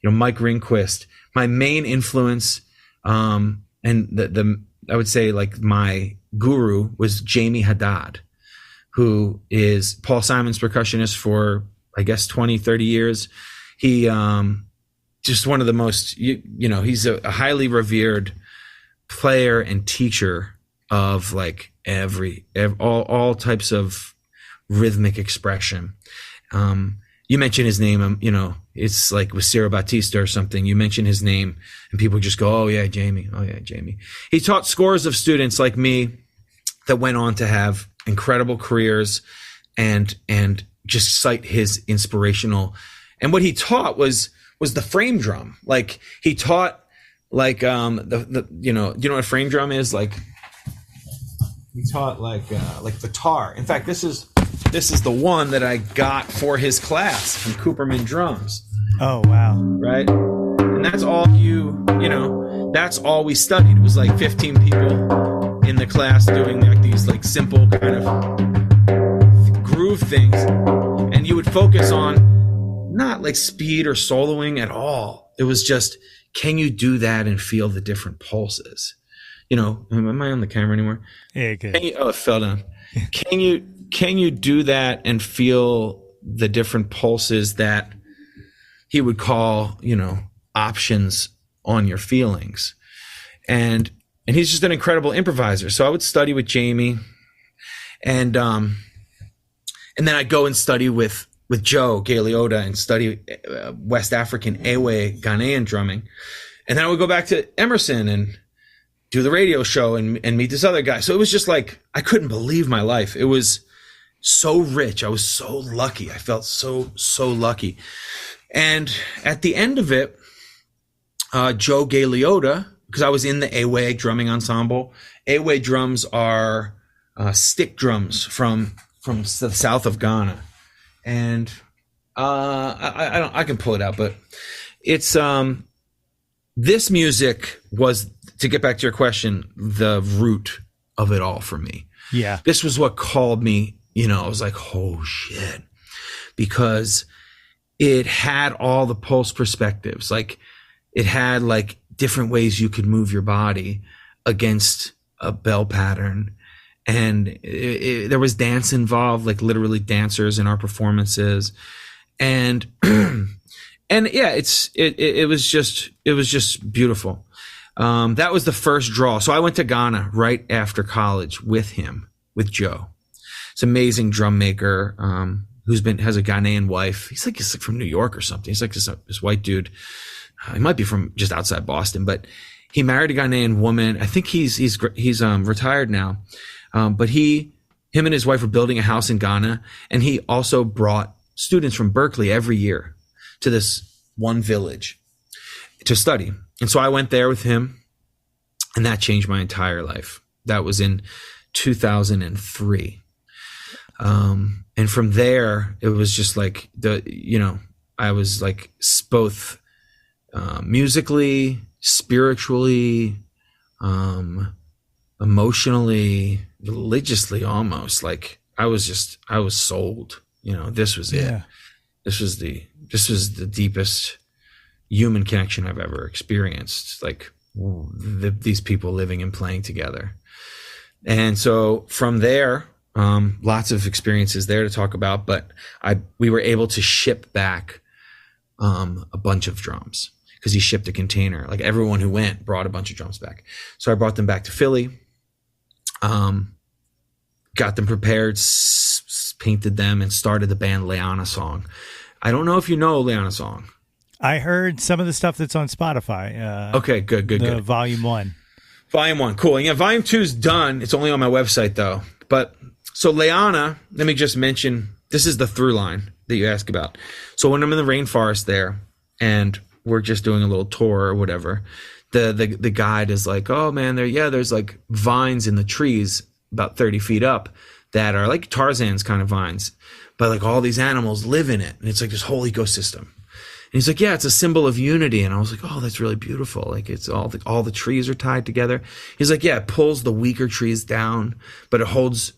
[SPEAKER 3] Mike Ringquist. My main influence, and I would say like my guru was Jamie Haddad, who is Paul Simon's percussionist for, I guess, 20, 30 years. He, just one of the most, he's a highly revered player and teacher of like all types of rhythmic expression. You mention his name, it's like with Ciro Batista or something. You mention his name and people just go, oh yeah, Jamie. He taught scores of students like me that went on to have incredible careers, and just cite his inspirational. And what he taught was the frame drum. Like he taught the you know what a frame drum is? Like he taught like the tar. In fact, this is the one that I got for his class from Cooperman Drums.
[SPEAKER 1] Oh wow!
[SPEAKER 3] Right, and that's all that's all we studied. It was like 15 people in the class doing like these like simple kind of groove things, and you would focus on not like speed or soloing at all. It was just, can you do that and feel the different pulses? Am I on the camera anymore?
[SPEAKER 1] Yeah, good.
[SPEAKER 3] It fell down. Can you do that and feel the different pulses that he would call, options on your feelings? And he's just an incredible improviser. So I would study with Jamie, and then I'd go and study with Joe Galeota and study West African Ewe Ghanaian drumming. And then I would go back to Emerson and do the radio show and meet this other guy. So it was just like, I couldn't believe my life. It was so rich. I was so lucky. I felt so lucky. And at the end of it, Joe Galeota, because I was in the Ewe drumming ensemble. Ewe drums are stick drums from the south of Ghana. And I can pull it out, but it's this music was, to get back to your question, the root of it all for me.
[SPEAKER 1] Yeah.
[SPEAKER 3] This was what called me, I was like, oh shit. Because it had all the pulse perspectives. Like it had like different ways you could move your body against a bell pattern. And there was dance involved, like literally dancers in our performances. And yeah, it was just beautiful. That was the first draw. So I went to Ghana right after college with him, with Joe. It's an amazing drum maker, has a Ghanaian wife. He's like from New York or something. He's like this white dude. He might be from just outside Boston, but he married a Ghanaian woman. I think he's retired now. But him and his wife were building a house in Ghana, and he also brought students from Berkeley every year to this one village to study. And so I went there with him, and that changed my entire life. That was in 2003. And from there, it was just like I was like both musically, spiritually, emotionally, religiously, almost like I was sold. This was it. This was the deepest human connection I've ever experienced. Like these people living and playing together. And so from there, lots of experiences there to talk about, but we were able to ship back a bunch of drums because he shipped a container. Like everyone who went brought a bunch of drums back. So I brought them back to Philly, got them prepared, painted them, and started the band Leanna Song. I don't know if you know Leanna Song.
[SPEAKER 1] I heard some of the stuff that's on Spotify.
[SPEAKER 3] Okay, good.
[SPEAKER 1] Volume 1.
[SPEAKER 3] Volume 1, cool. Yeah, Volume 2 is done. It's only on my website though. But so Leanna, let me just mention, this is the through line that you ask about. So when I'm in the rainforest there and we're just doing a little tour or whatever, the guide is like, oh man, there's like vines in the trees about 30 feet up that are like Tarzan's kind of vines, but like all these animals live in it. And it's like this whole ecosystem. And he's like, yeah, it's a symbol of unity. And I was like, oh, that's really beautiful. Like it's all the trees are tied together. He's like, yeah, it pulls the weaker trees down, but it holds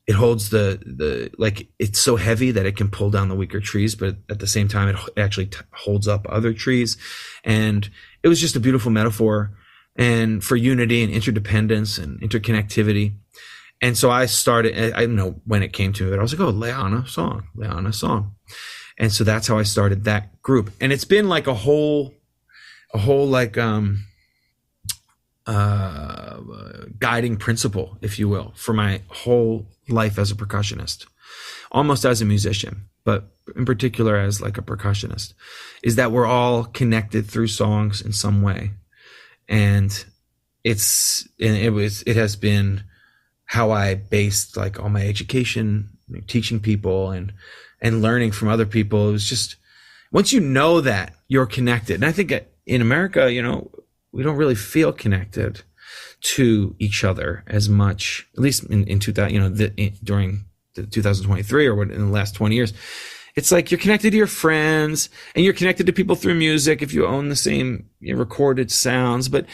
[SPEAKER 3] the like, it's so heavy that it can pull down the weaker trees, but at the same time, it actually holds up other trees. And it was just a beautiful metaphor and for unity and interdependence and interconnectivity. And so I started, I don't know when it came to it. I was like, oh, Leanna Song. And so that's how I started that group. And it's been like a whole like, guiding principle, if you will, for my whole life as a percussionist, almost as a musician, but in particular as like a percussionist, is that we're all connected through songs in some way. And it has been how I based like all my education, teaching people and learning from other people. It was just, once you know that you're connected, and I think in America, you know, we don't really feel connected to each other as much, at least in 2000, you know, during the 2023 or what, in the last 20 years. It's like you're connected to your friends and you're connected to people through music if you own the same, you know, recorded sounds. But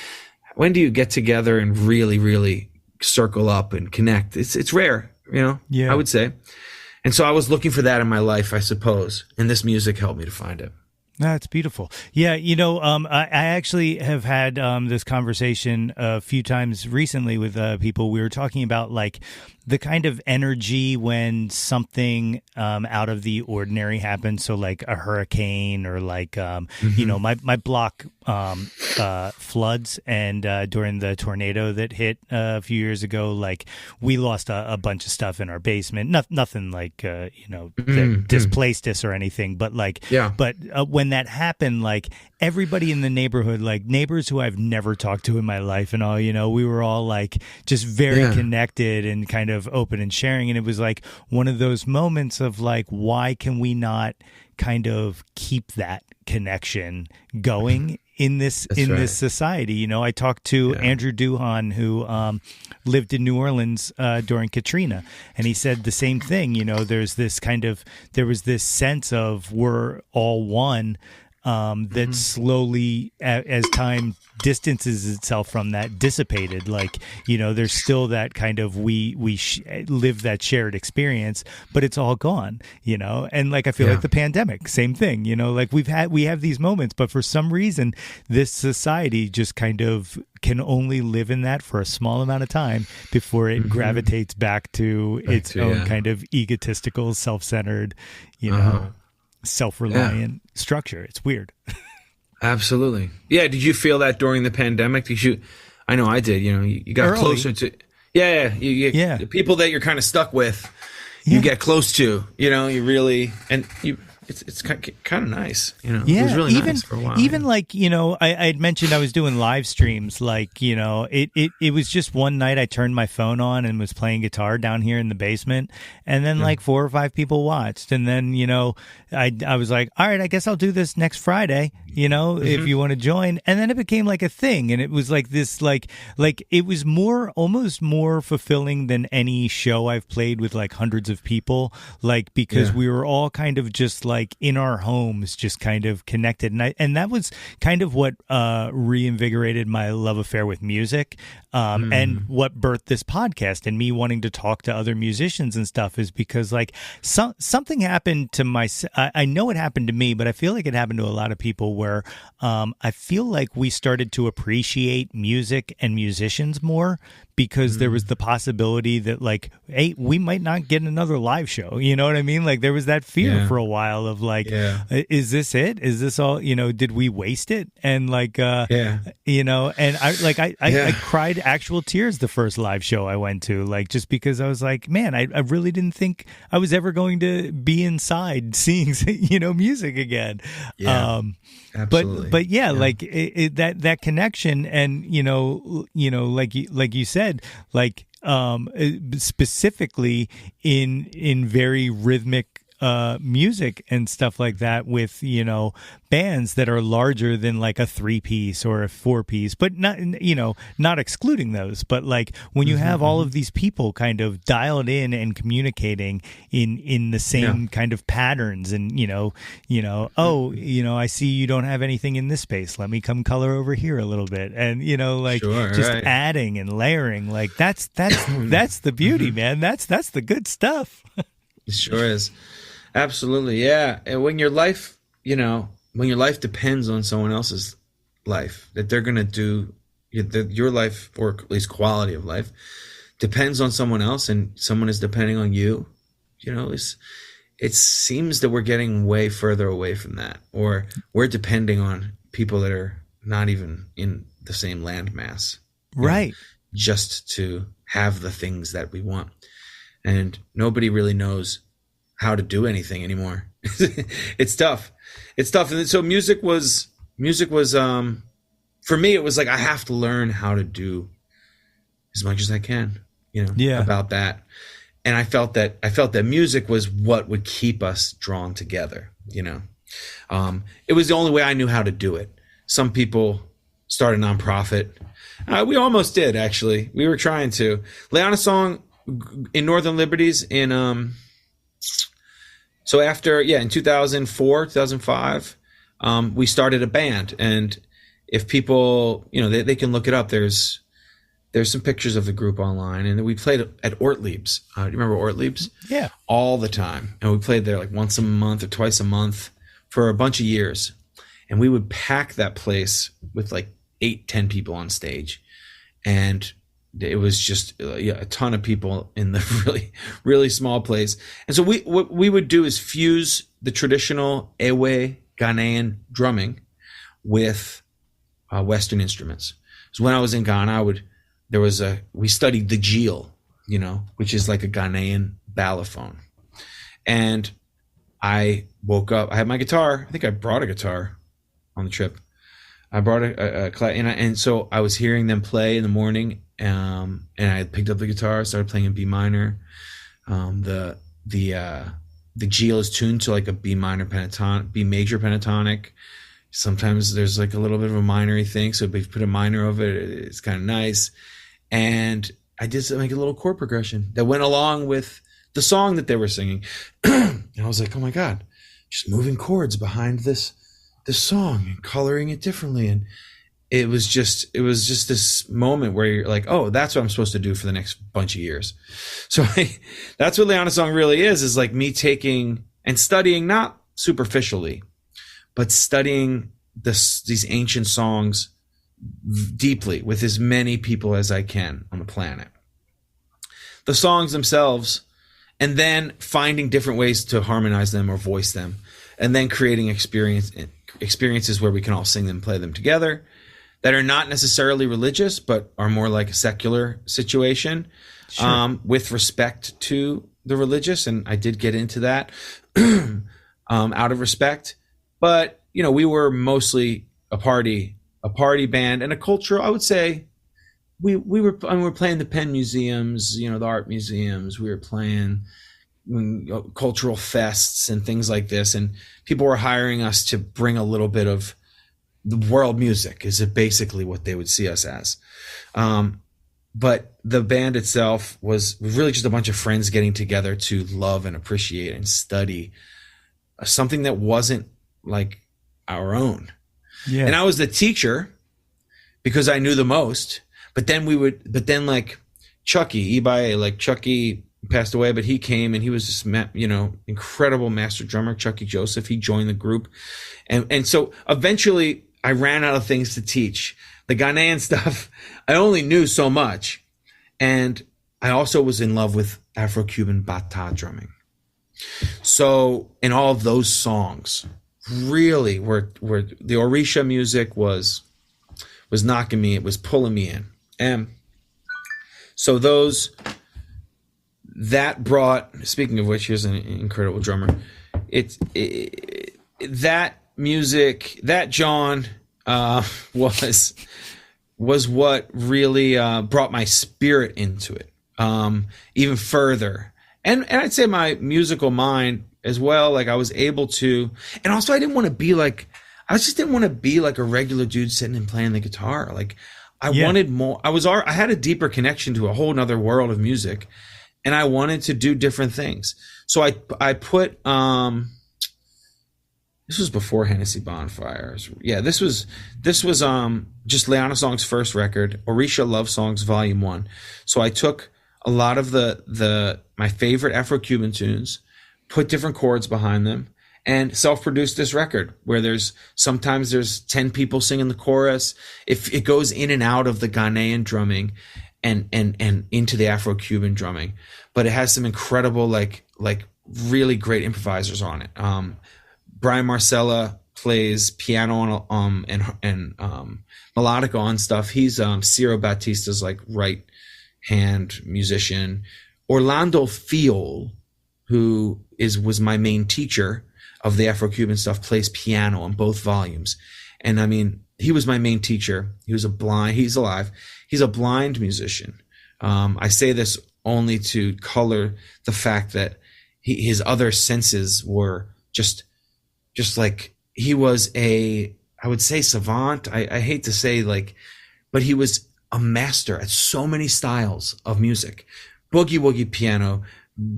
[SPEAKER 3] when do you get together and really, really circle up and connect? It's rare, you know, I would say. And so I was looking for that in my life, I suppose. And this music helped me to find it.
[SPEAKER 1] That's beautiful. Yeah, you know, I actually have had this conversation a few times recently with people. We were talking about like the kind of energy when something out of the ordinary happens. So like a hurricane or like, you know, my block floods, and during the tornado that hit a few years ago, like we lost a bunch of stuff in our basement. Nothing like, you know, that displaced us or anything, but like, but when that happened, like everybody in the neighborhood, like neighbors who I've never talked to in my life and all, you know, we were all like just very connected and kind of open and sharing. And it was like one of those moments of like, why can we not kind of keep that connection going in this this society? You know, I talked to Andrew Duhan, who lived in New Orleans during Katrina, and he said the same thing. You know, there was this sense of we're all one, that slowly, as time distances itself from that, dissipated. Like, you know, there's still that kind of we live that shared experience, but it's all gone, you know. And like I feel like the pandemic, same thing, you know, like we have these moments, but for some reason this society just kind of can only live in that for a small amount of time before it gravitates back to its own kind of egotistical, self-centered, you know, self-reliant structure. It's weird.
[SPEAKER 3] Absolutely. Yeah. Did you feel that during the pandemic? I know I did, you know, you got
[SPEAKER 1] early.
[SPEAKER 3] Closer to, the people that you're kind of stuck with, you get close to, you know, you really, and it's kind of nice, you know. It was really nice for a while.
[SPEAKER 1] Even like, you know, I had mentioned I was doing live streams, like, you know, it was just one night I turned my phone on and was playing guitar down here in the basement, and then like 4 or 5 people watched, and then, you know, I was like, all right, I guess I'll do this next Friday, you know, if you want to join. And then it became like a thing, and it was like this, like it was almost more fulfilling than any show I've played with like hundreds of people, like, because we were all kind of just like in our homes, just kind of connected. And that was kind of what reinvigorated my love affair with music, and what birthed this podcast and me wanting to talk to other musicians and stuff, is because like something happened to I know it happened to me, but I feel like it happened to a lot of people where I feel like we started to appreciate music and musicians more, because there was the possibility that like, hey, we might not get another live show. You know what I mean? Like there was that fear for a while of like, is this it? Is this all, you know, did we waste it? And like, you know, and I cried actual tears the first live show I went to, like, just because I was like, man, I really didn't think I was ever going to be inside seeing, you know, music again.
[SPEAKER 3] Absolutely.
[SPEAKER 1] But like that connection, and you know, like you said, like specifically in very rhythmic music and stuff like that, with, you know, bands that are larger than like a 3-piece or a 4-piece, but not, you know, not excluding those, but like when you have all of these people kind of dialed in and communicating in the same kind of patterns, and you know, oh, you know, I see you don't have anything in this space, let me come color over here a little bit, and you know, like adding and layering, like that's that's the beauty, man. That's the good stuff.
[SPEAKER 3] It sure is. Absolutely. Yeah. And when your life, you know, when your life depends on someone else's life, that they're going to do your life, or at least quality of life, depends on someone else, and someone is depending on you, you know, it seems that we're getting way further away from that, or we're depending on people that are not even in the same landmass.
[SPEAKER 1] Right.
[SPEAKER 3] Know, just to have the things that we want. And nobody really knows how to do anything anymore. It's tough. And so music was for me, it was like, I have to learn how to do as much as I can,
[SPEAKER 1] Yeah.
[SPEAKER 3] about that. And I felt that music was what would keep us drawn together. It was the only way I knew how to do it. Some people start a nonprofit. We almost did, actually. We were trying to. Leanna Song in Northern Liberties in so after in 2004, 2005, we started a band. And if people, they can look it up. There's some pictures of the group online, and we played at Ortlieb's. Do you remember Ortlieb's?
[SPEAKER 1] Yeah.
[SPEAKER 3] All the time. And we played there like once a month or twice a month for a bunch of years. And we would pack that place with like 8-10 people on stage. And it was just a ton of people in the really, really small place. And so what we would do is fuse the traditional Ewe Ghanaian drumming with Western instruments. So when I was in Ghana, we studied the Jeel, which is like a Ghanaian balafon. And I woke up, I had my guitar. I think I brought a guitar on the trip. I brought and so I was hearing them play in the morning, and I picked up the guitar, started playing in B minor. The Jeel is tuned to like a B major pentatonic. Sometimes there's like a little bit of a minor thing, so if you put a minor over it, it's kind of nice. And I did like a little chord progression that went along with the song that they were singing. And I was like, oh my God, just moving chords behind this song and coloring it differently. And it was just this moment where you're like, oh, that's what I'm supposed to do for the next bunch of years. So that's what Leanna Song really is like me taking and studying, not superficially, but studying these ancient songs deeply with as many people as I can on the planet. The songs themselves, and then finding different ways to harmonize them or voice them, and then creating experiences where we can all sing them, play them together, that are not necessarily religious, but are more like a secular situation. Sure. With respect to the religious. And I did get into that out of respect. But, we were mostly a party band and a cultural, I would say. We were playing the Penn museums, the art museums. We were playing cultural fests and things like this. And people were hiring us to bring a little bit of the world music, is basically what they would see us as. But the band itself was really just a bunch of friends getting together to love and appreciate and study something that wasn't like our own. Yeah. And I was the teacher because I knew the most. But then like Chucky, Chucky passed away, but he came and he was this, incredible master drummer, Chucky Joseph. He joined the group. And so eventually I ran out of things to teach. The Ghanaian stuff, I only knew so much. And I also was in love with Afro-Cuban bata drumming. So in all of those songs, really were the Orisha music was knocking me, it was pulling me in. And so that brought, speaking of which, here's an incredible drummer. That music, that Jawn was what really brought my spirit into it even further. And I'd say my musical mind as well. Like I was able to, and also I just didn't want to be like a regular dude sitting and playing the guitar. Like I wanted more. I had a deeper connection to a whole nother world of music, and I wanted to do different things. So I put, this was before Hennessey Bonfires. Yeah, this was just Leanna Song's first record, Orisha Love Songs Volume 1. So I took a lot of my favorite Afro-Cuban tunes, put different chords behind them, and self-produced this record where sometimes there's 10 people singing the chorus. If it goes in and out of the Ghanaian drumming and into the Afro-Cuban drumming, but it has some incredible, like really great improvisers on it. Brian Marcella plays piano and melodica on stuff. He's Ciro Batista's like right hand musician. Orlando Fiol, who was my main teacher of the Afro-Cuban stuff, plays piano on both volumes. And I mean, he was my main teacher. He's alive. He's a blind musician I say this only to color the fact that his other senses were just like, he was I would say savant. I hate to say but he was a master at so many styles of music: boogie woogie piano,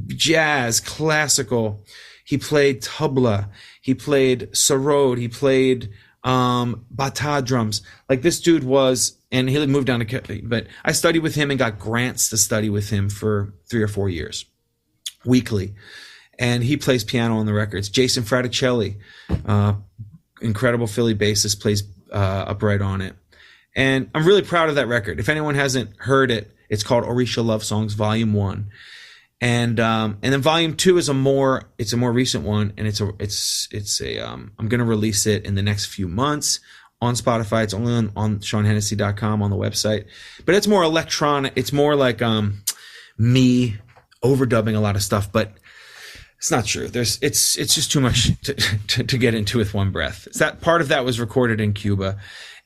[SPEAKER 3] jazz, classical. He played tabla. He played sarod. He played bata drums. Like, this dude was, and he moved down to, but I studied with him and got grants to study with him for 3 or 4 years, weekly. And he plays piano on the records. Jason Fraticelli, incredible Philly bassist, plays upright on it. And I'm really proud of that record. If anyone hasn't heard it, it's called Orisha Love Songs Volume 1. And then Volume 2 is a more recent one, and I'm going to release it in the next few months on Spotify. It's only on ShawnHennessey.com on the website, but it's more electronic. It's more like me overdubbing a lot of stuff, but it's not true. It's just too much to get into with one breath. That part of that was recorded in Cuba,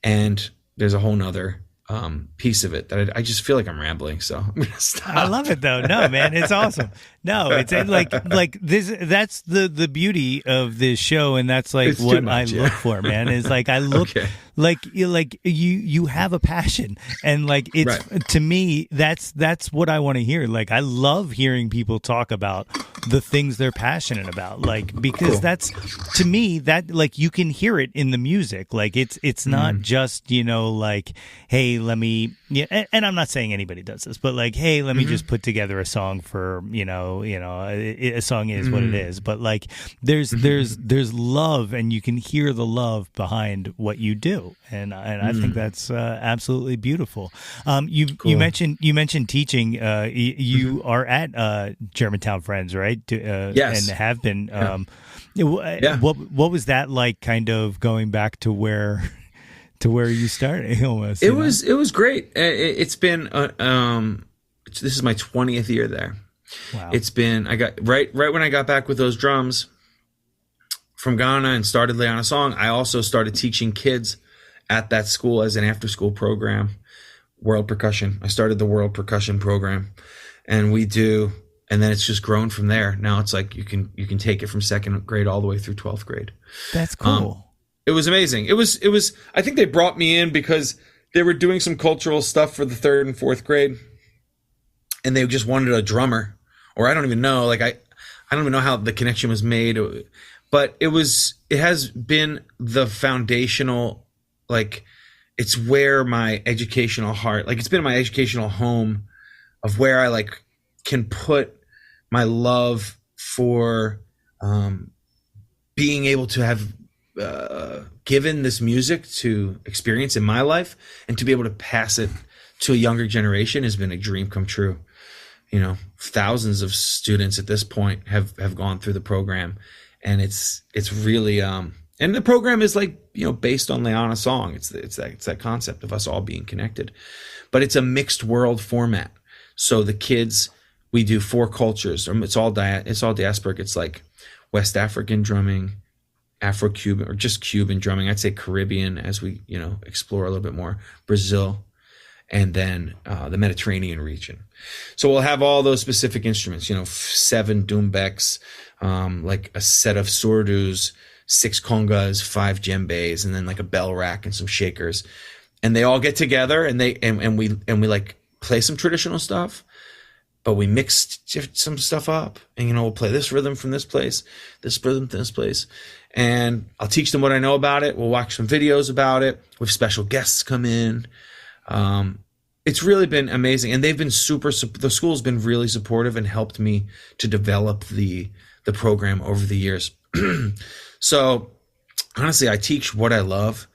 [SPEAKER 3] and there's a whole nother piece of it that I just feel like I'm rambling, so I'm gonna stop.
[SPEAKER 1] I love it though. No, man, it's awesome. No, it's like this. That's the beauty of this show, and that's like what I look for, man. Is like I look like you have a passion, and like it's to me that's what I want to hear. Like, I love hearing people talk about the things they're passionate about, like, because that's, to me, that, like, you can hear it in the music. Like, it's not just, like, hey, let me, and I'm not saying anybody does this, but like, hey, let me just put together a song for, a song is what it is. But like, there's love, and you can hear the love behind what you do. And I think that's absolutely beautiful. You mentioned teaching. You are at Germantown Friends, right?
[SPEAKER 3] Yes,
[SPEAKER 1] and have been. What was that like? Kind of going back to where you started. Almost. It
[SPEAKER 3] was great. It's been. This is my 20th year there.
[SPEAKER 1] Wow.
[SPEAKER 3] It's been. I got right when I got back with those drums from Ghana and started Lay on a Song. I also started teaching kids at that school as an after-school program, World Percussion. I started the World Percussion program, and then it's just grown from there. Now it's like you can take it from 2nd grade all the way through 12th grade.
[SPEAKER 1] That's cool.
[SPEAKER 3] It was amazing. It was. I think they brought me in because they were doing some cultural stuff for the 3rd and 4th grade, and they just wanted a drummer, or I don't even know. Like I don't even know how the connection was made, but it has been the foundational. Like, it's where my educational heart, like, it's been my educational home of where I like can put my love for being able to have given this music to experience in my life, and to be able to pass it to a younger generation has been a dream come true. Thousands of students at this point have gone through the program, and it's really and the program is like, based on Lay on a Song. It's that concept of us all being connected, but it's a mixed world format. So the kids, we do 4 cultures. It's all diasporic. It's like West African drumming, Afro-Cuban, or just Cuban drumming. I'd say Caribbean as we, explore a little bit more, Brazil, and then the Mediterranean region. So we'll have all those specific instruments, 7 doumbeks, like a set of surdus, 6 congas, 5 djembes, and then like a bell rack and some shakers. And they all get together, and we like play some traditional stuff, but we mix some stuff up, and we'll play this rhythm from this place, this rhythm from this place, and I'll teach them what I know about it. We'll watch some videos about it with special guests come in. It's really been amazing, and they've been the school's been really supportive and helped me to develop the program over the years. So honestly, I teach what I love,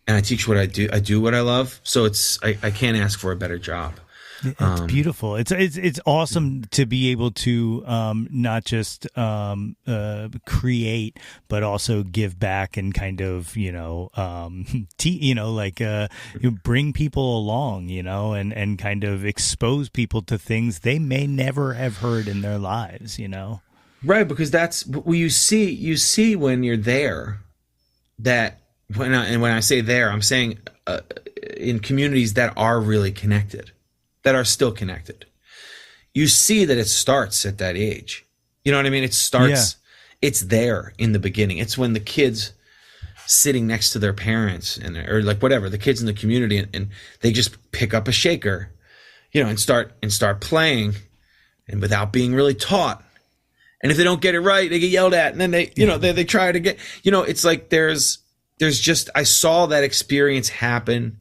[SPEAKER 3] and I teach what I do. I do what I love. So I can't ask for a better job.
[SPEAKER 1] It's beautiful. It's awesome to be able to not just create, but also give back and kind of bring people along, and kind of expose people to things they may never have heard in their lives,
[SPEAKER 3] Right, because that's what you see when you're there. That when I say there, I'm saying in communities that are really connected. that are still connected. You see that it starts at that age. You know what I mean? It starts, it's there in the beginning. It's when the kids sitting next to their parents or like whatever, the kids in the community, and they just pick up a shaker, and start playing, and without being really taught. And if they don't get it right, they get yelled at, and then they try to get, it's like there's just, I saw that experience happen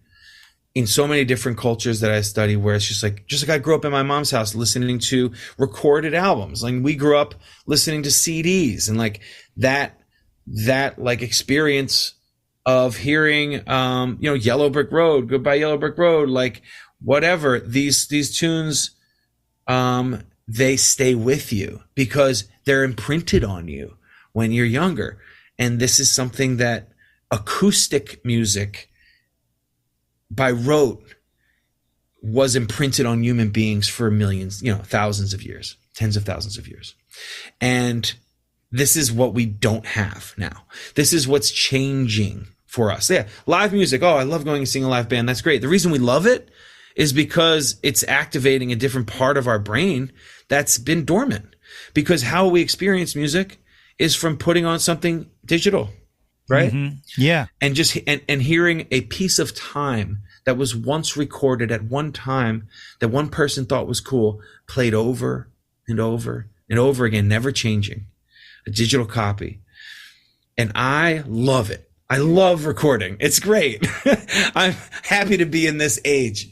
[SPEAKER 3] in so many different cultures that I study, where it's just like I grew up in my mom's house listening to recorded albums. Like we grew up listening to CDs, and like that like experience of hearing, Yellow Brick Road, Goodbye Yellow Brick Road, like whatever, these tunes, they stay with you because they're imprinted on you when you're younger. And this is something that acoustic music by rote was imprinted on human beings for millions, thousands of years, tens of thousands of years. And this is what we don't have now. This is what's changing for us. Yeah, live music. Oh, I love going and seeing a live band. That's great. The reason we love it is because it's activating a different part of our brain that's been dormant. Because how we experience music is from putting on something digital, right?
[SPEAKER 1] Mm-hmm. Yeah.
[SPEAKER 3] And just and hearing a piece of time that was once recorded at one time that one person thought was cool, played over and over and over again, never changing. A digital copy. And I love it. I love recording. It's great. I'm happy to be in this age.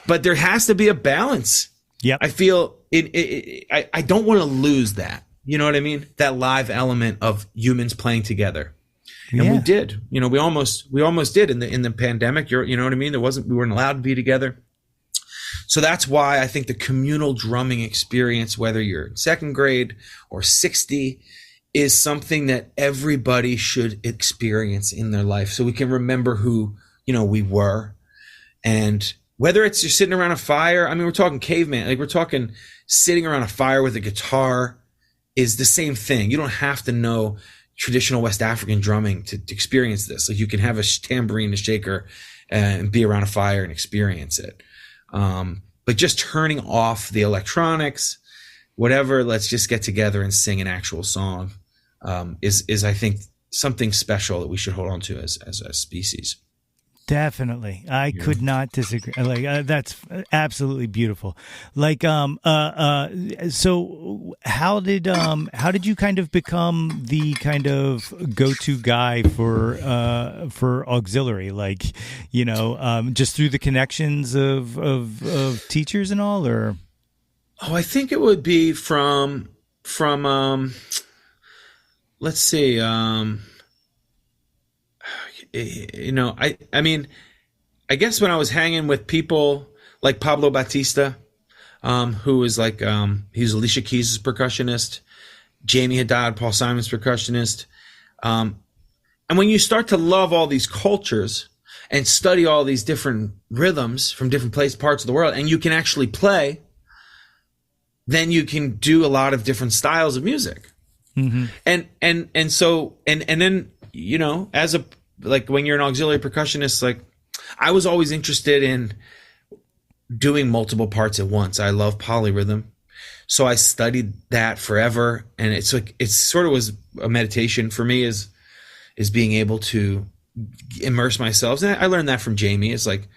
[SPEAKER 3] But there has to be a balance.
[SPEAKER 1] Yep.
[SPEAKER 3] I feel I don't want to lose that. You know what I mean? That live element of humans playing together. And we did. We almost did in the pandemic. You know what I mean? We weren't allowed to be together. So that's why I think the communal drumming experience, whether you're in second grade or 60, is something that everybody should experience in their life, so we can remember who, we were. And whether it's you're sitting around a fire, I mean, we're talking caveman, like we're talking sitting around a fire with a guitar is the same thing. You don't have to know traditional West African drumming to experience this. Like you can have a tambourine, a shaker, and be around a fire and experience it. But just turning off the electronics, whatever, let's just get together and sing an actual song, is I think something special that we should hold on to as a species.
[SPEAKER 1] Definitely. I could not disagree. Like that's absolutely beautiful. Like so how did you kind of become the kind of go-to guy for auxiliary, like, just through the connections of teachers and all, or?
[SPEAKER 3] Oh, I think it would be from let's see, I mean, I guess when I was hanging with people like Pablo Batista, who was like, he's Alicia Keys' percussionist, Jamie Haddad, Paul Simon's percussionist. And when you start to love all these cultures and study all these different rhythms from different parts of the world, and you can actually play, then you can do a lot of different styles of music. Mm-hmm. And so then, as a, like when you're an auxiliary percussionist, like I was always interested in doing multiple parts at once. I love polyrhythm. So I studied that forever. And it's like, it sort of was a meditation for me, is being able to immerse myself. And I learned that from Jamie. It's like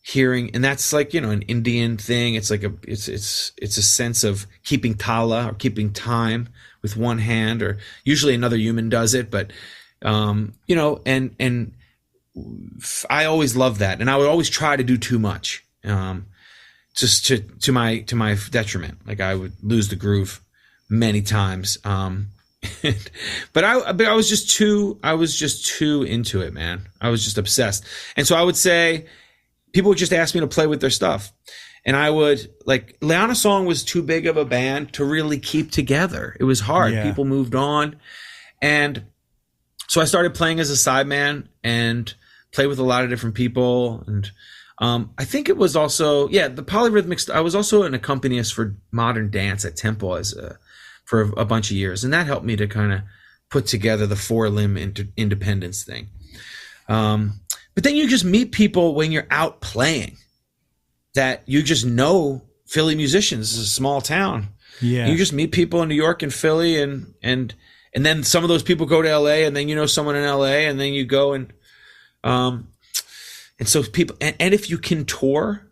[SPEAKER 3] hearing, and that's like, an Indian thing. It's like it's a sense of keeping tala, or keeping time with one hand, or usually another human does it, but and I always loved that, and I would always try to do too much, just to my detriment. Like I would lose the groove many times. But I was just too into it, man. I was just obsessed, and so I would say people would just ask me to play with their stuff, and I would, like, Leanna Song was too big of a band to really keep together. It was hard. Yeah. People moved on, and so I started playing as a sideman and played with a lot of different people. And I think it was also, the polyrhythmic. I was also an accompanist for modern dance at Temple for a bunch of years, and that helped me to kind of put together the four-limb independence thing. But then you just meet people when you're out playing. that you just know Philly musicians. It's a small town.
[SPEAKER 1] Yeah.
[SPEAKER 3] You just meet people in New York and Philly, and then some of those people go to LA, and then you know someone in LA, and then you go and so people, and if you can tour.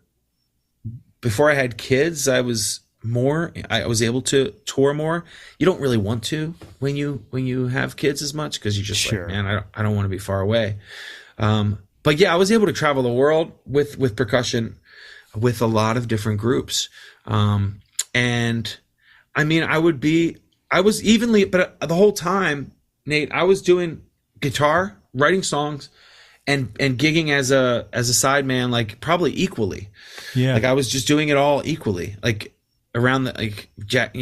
[SPEAKER 3] Before I had kids, I was able to tour more. You don't really want to when you have kids as much, because you just
[SPEAKER 1] Sure.
[SPEAKER 3] like, man, I don't want to be far away. But yeah, I was able to travel the world with percussion, with a lot of different groups. And I mean, but the whole time, Nate, I was doing guitar, writing songs, and gigging as a sideman, like probably equally.
[SPEAKER 1] Yeah.
[SPEAKER 3] Like I was just doing it all equally, like around the like jack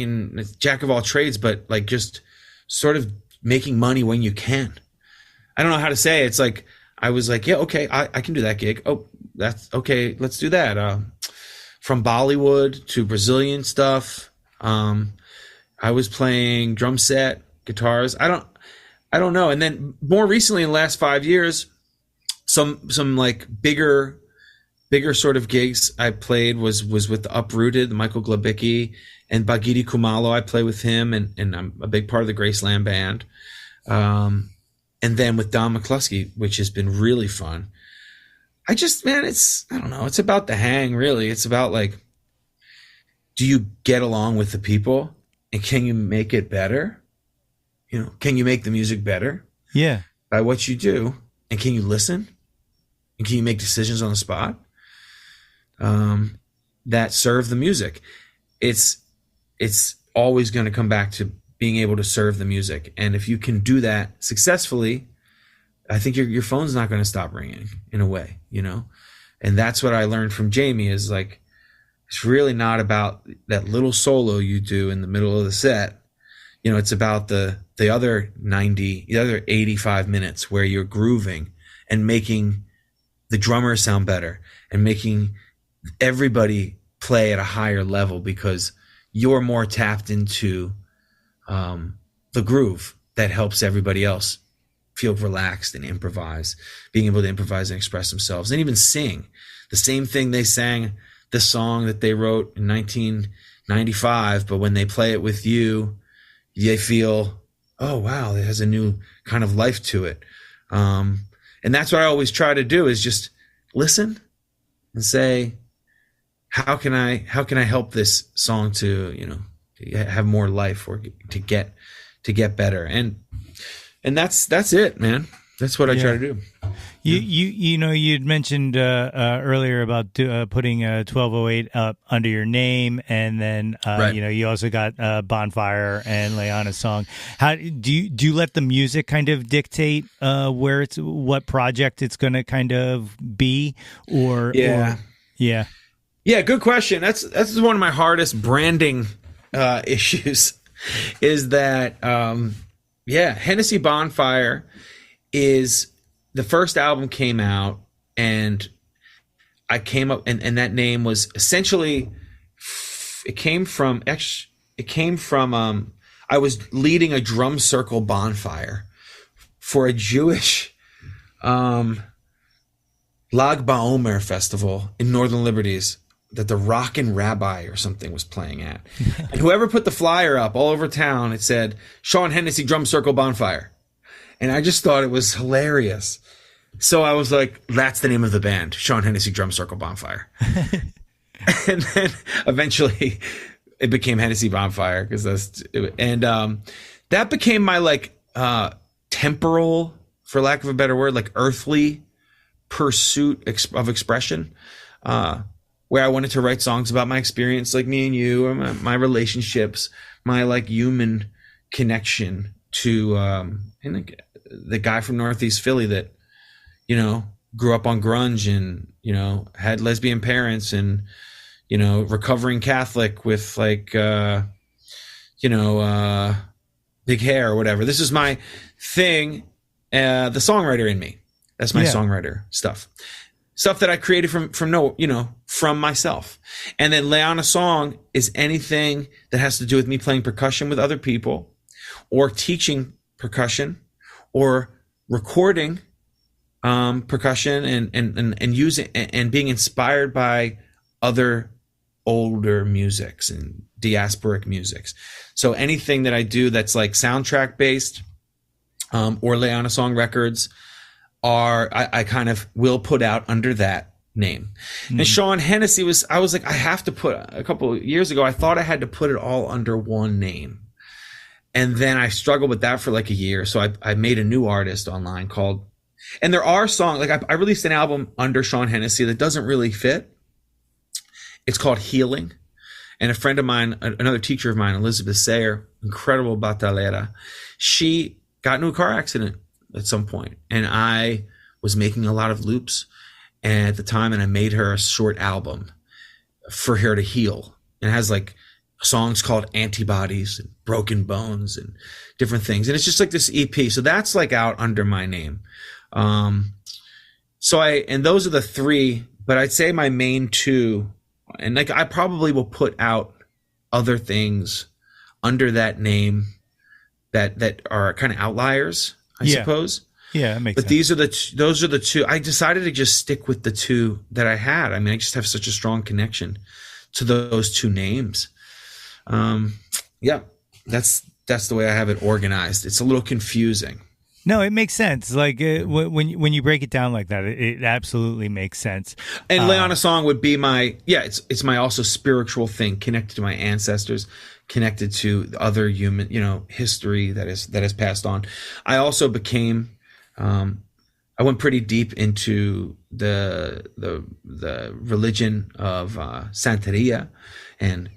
[SPEAKER 3] of all trades, but like just sort of making money when you can. I don't know how to say it. It's like I was like, yeah, okay, I can do that gig. Oh, that's okay. Let's do that. From Bollywood to Brazilian stuff. I was playing drum set, guitars. I don't know. And then more recently, in the last 5 years, some like bigger sort of gigs I played was with Uprooted, Michael Glabicki, and Bagiti Kumalo. I play with him, and I'm a big part of the Graceland band. And then with Don McCluskey, which has been really fun. I don't know. It's about the hang, really. It's about like, do you get along with the people, and can you make it better? You know, can you make the music better?
[SPEAKER 1] Yeah.
[SPEAKER 3] By what you do, and can you listen? And can you make decisions on the spot that serve the music? It's always going to come back to being able to serve the music. And if you can do that successfully, I think your phone's not going to stop ringing, in a way, you know? And that's what I learned from Jamie, is like, it's really not about that little solo you do in the middle of the set. You know, it's about the other 85 minutes where you're grooving and making the drummer sound better and making everybody play at a higher level, because you're more tapped into the groove that helps everybody else feel relaxed and improvise, being able to improvise and express themselves, and even sing the same thing they sang the song that they wrote in 1995, but when they play it with you, they feel, oh wow, it has a new kind of life to it. And that's what I always try to do, is just listen and say, how can I help this song to, you know, to have more life, or to get better. And that's it, man. That's what I try to do.
[SPEAKER 1] You know, you'd mentioned earlier about putting 1208 up under your name, and then
[SPEAKER 3] Right.
[SPEAKER 1] you know, you also got Bonfire and Leanna's song. How do you let the music kind of dictate what project it's going to kind of be, or
[SPEAKER 3] Yeah. Yeah, good question. That's one of my hardest branding issues, is that Hennessey Bonfire is, the first album came out, and I came up, and that name was essentially, it came from I was leading a drum circle bonfire for a Jewish Lag BaOmer festival in Northern Liberties that the Rockin' Rabbi or something was playing at. And whoever put the flyer up all over town, it said, Shawn Hennessey Drum Circle Bonfire. And I just thought it was hilarious. So I was like, that's the name of the band, Shawn Hennessey Drum Circle Bonfire. And then eventually it became Hennessey Bonfire, because that became my like temporal, for lack of a better word, like earthly pursuit of expression, where I wanted to write songs about my experience, like me and you, or my relationships, my like human connection to the guy from Northeast Philly that, you know, grew up on grunge and, you know, had lesbian parents and, you know, recovering Catholic with like, big hair or whatever. This is my thing, the songwriter in me. That's my songwriter stuff that I created from myself. And then Leanna Song is anything that has to do with me playing percussion with other people, or teaching percussion, or recording percussion and using and being inspired by other older musics and diasporic musics. So anything that I do that's like soundtrack based, or lay on a song records I kind of will put out under that name. And Shawn Hennessey I was like, I have to put, a couple of years ago, I thought I had to put it all under one name. And then I struggled with that for like a year. So I made a new artist online and there are songs, like I released an album under Shawn Hennessey that doesn't really fit. It's called Healing. And a friend of mine, another teacher of mine, Elizabeth Sayer, incredible batalera, she got into a car accident at some point, and I was making a lot of loops at the time, and I made her a short album for her to heal. And it has like songs called Antibodies and Broken Bones and different things. And it's just like this EP. So that's like out under my name. And those are the three, but I'd say my main two, and like I probably will put out other things under that name that are kind of outliers, I suppose.
[SPEAKER 1] Yeah, that makes sense.
[SPEAKER 3] But those are the two. I decided to just stick with the two that I had. I mean, I just have such a strong connection to those two names. Yeah, that's the way I have it organized. It's a little confusing.
[SPEAKER 1] No, it makes sense. Like when you break it down like that, it absolutely makes sense.
[SPEAKER 3] And lay on a song would be it's my also spiritual thing, connected to my ancestors, connected to other human, history that has passed on. I also became, I went pretty deep into the religion of Santeria, and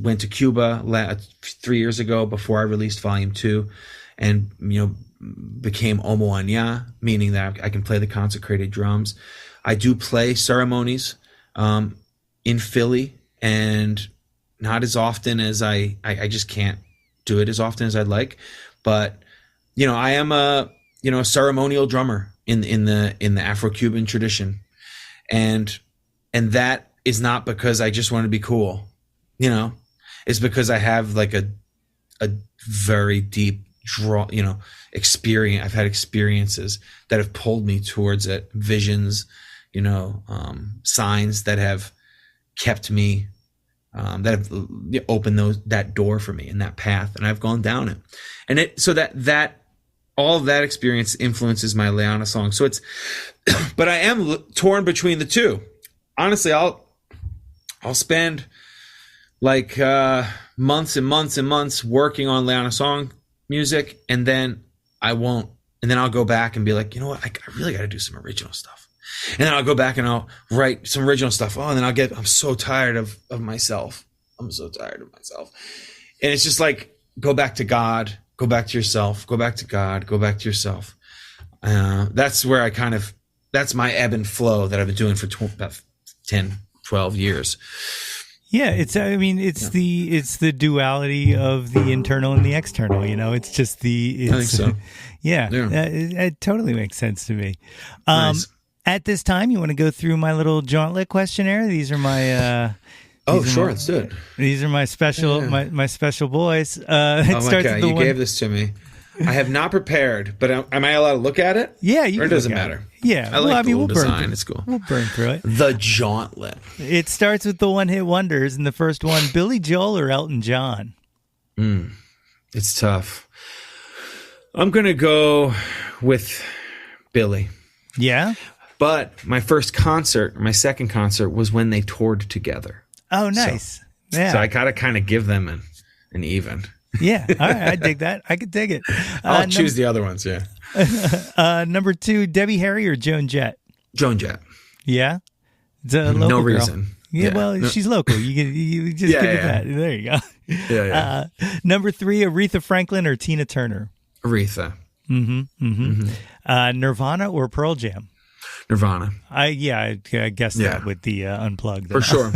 [SPEAKER 3] went to Cuba 3 years ago before I released Volume 2, and became Omoanya, meaning that I can play the consecrated drums. I do play ceremonies in Philly, and not as often as I just can't do it as often as I'd like. But I am a ceremonial drummer in the Afro-Cuban tradition, and that is not because I just want to be cool. It's because I have like a very deep experience. I've had experiences that have pulled me towards it, visions, signs that have kept me, that have opened that door for me and that path, and I've gone down it. And so that all of that experience influences my Leona song. So but I am torn between the two. Honestly, I'll spend like months and months and months working on Leona song music, and then I won't. And then I'll go back and be like, you know what? I really got to do some original stuff. And then I'll go back and I'll write some original stuff. Oh, and then I'm so tired of myself. I'm so tired of myself. And it's just like, go back to God, go back to yourself, go back to God, go back to yourself. That's where that's my ebb and flow that I've been doing for about 10, 12 years.
[SPEAKER 1] Yeah, it's the duality of the internal and the external. It's just I think so. Yeah. It totally makes sense to me.
[SPEAKER 3] Nice.
[SPEAKER 1] At this time, you want to go through my little jauntlet questionnaire? These are my.
[SPEAKER 3] Let's do it.
[SPEAKER 1] These are my special my special boys.
[SPEAKER 3] Oh my God, you gave this to me. I have not prepared, but am I allowed to look at it?
[SPEAKER 1] Yeah,
[SPEAKER 3] or does it matter?
[SPEAKER 1] Yeah,
[SPEAKER 3] I like the design. It's cool.
[SPEAKER 1] We'll burn through it.
[SPEAKER 3] The Jauntlet.
[SPEAKER 1] It starts with the one-hit wonders, and the first one, Billy Joel or Elton John?
[SPEAKER 3] It's tough. I'm gonna go with Billy.
[SPEAKER 1] Yeah,
[SPEAKER 3] but my second concert was when they toured together.
[SPEAKER 1] Oh, nice.
[SPEAKER 3] So I gotta kind of give them an even.
[SPEAKER 1] Yeah, all right, I dig that. I could dig it.
[SPEAKER 3] I'll choose the other ones, yeah.
[SPEAKER 1] Number 2, Debbie Harry or Joan Jett?
[SPEAKER 3] Joan Jett.
[SPEAKER 1] Yeah? It's a local
[SPEAKER 3] no
[SPEAKER 1] girl.
[SPEAKER 3] reason.
[SPEAKER 1] Yeah, well, she's local. You just give it that. There you go.
[SPEAKER 3] Yeah.
[SPEAKER 1] Number 3, Aretha Franklin or Tina Turner?
[SPEAKER 3] Aretha.
[SPEAKER 1] Nirvana or Pearl Jam?
[SPEAKER 3] Nirvana.
[SPEAKER 1] I guess that with the Unplugged.
[SPEAKER 3] For sure.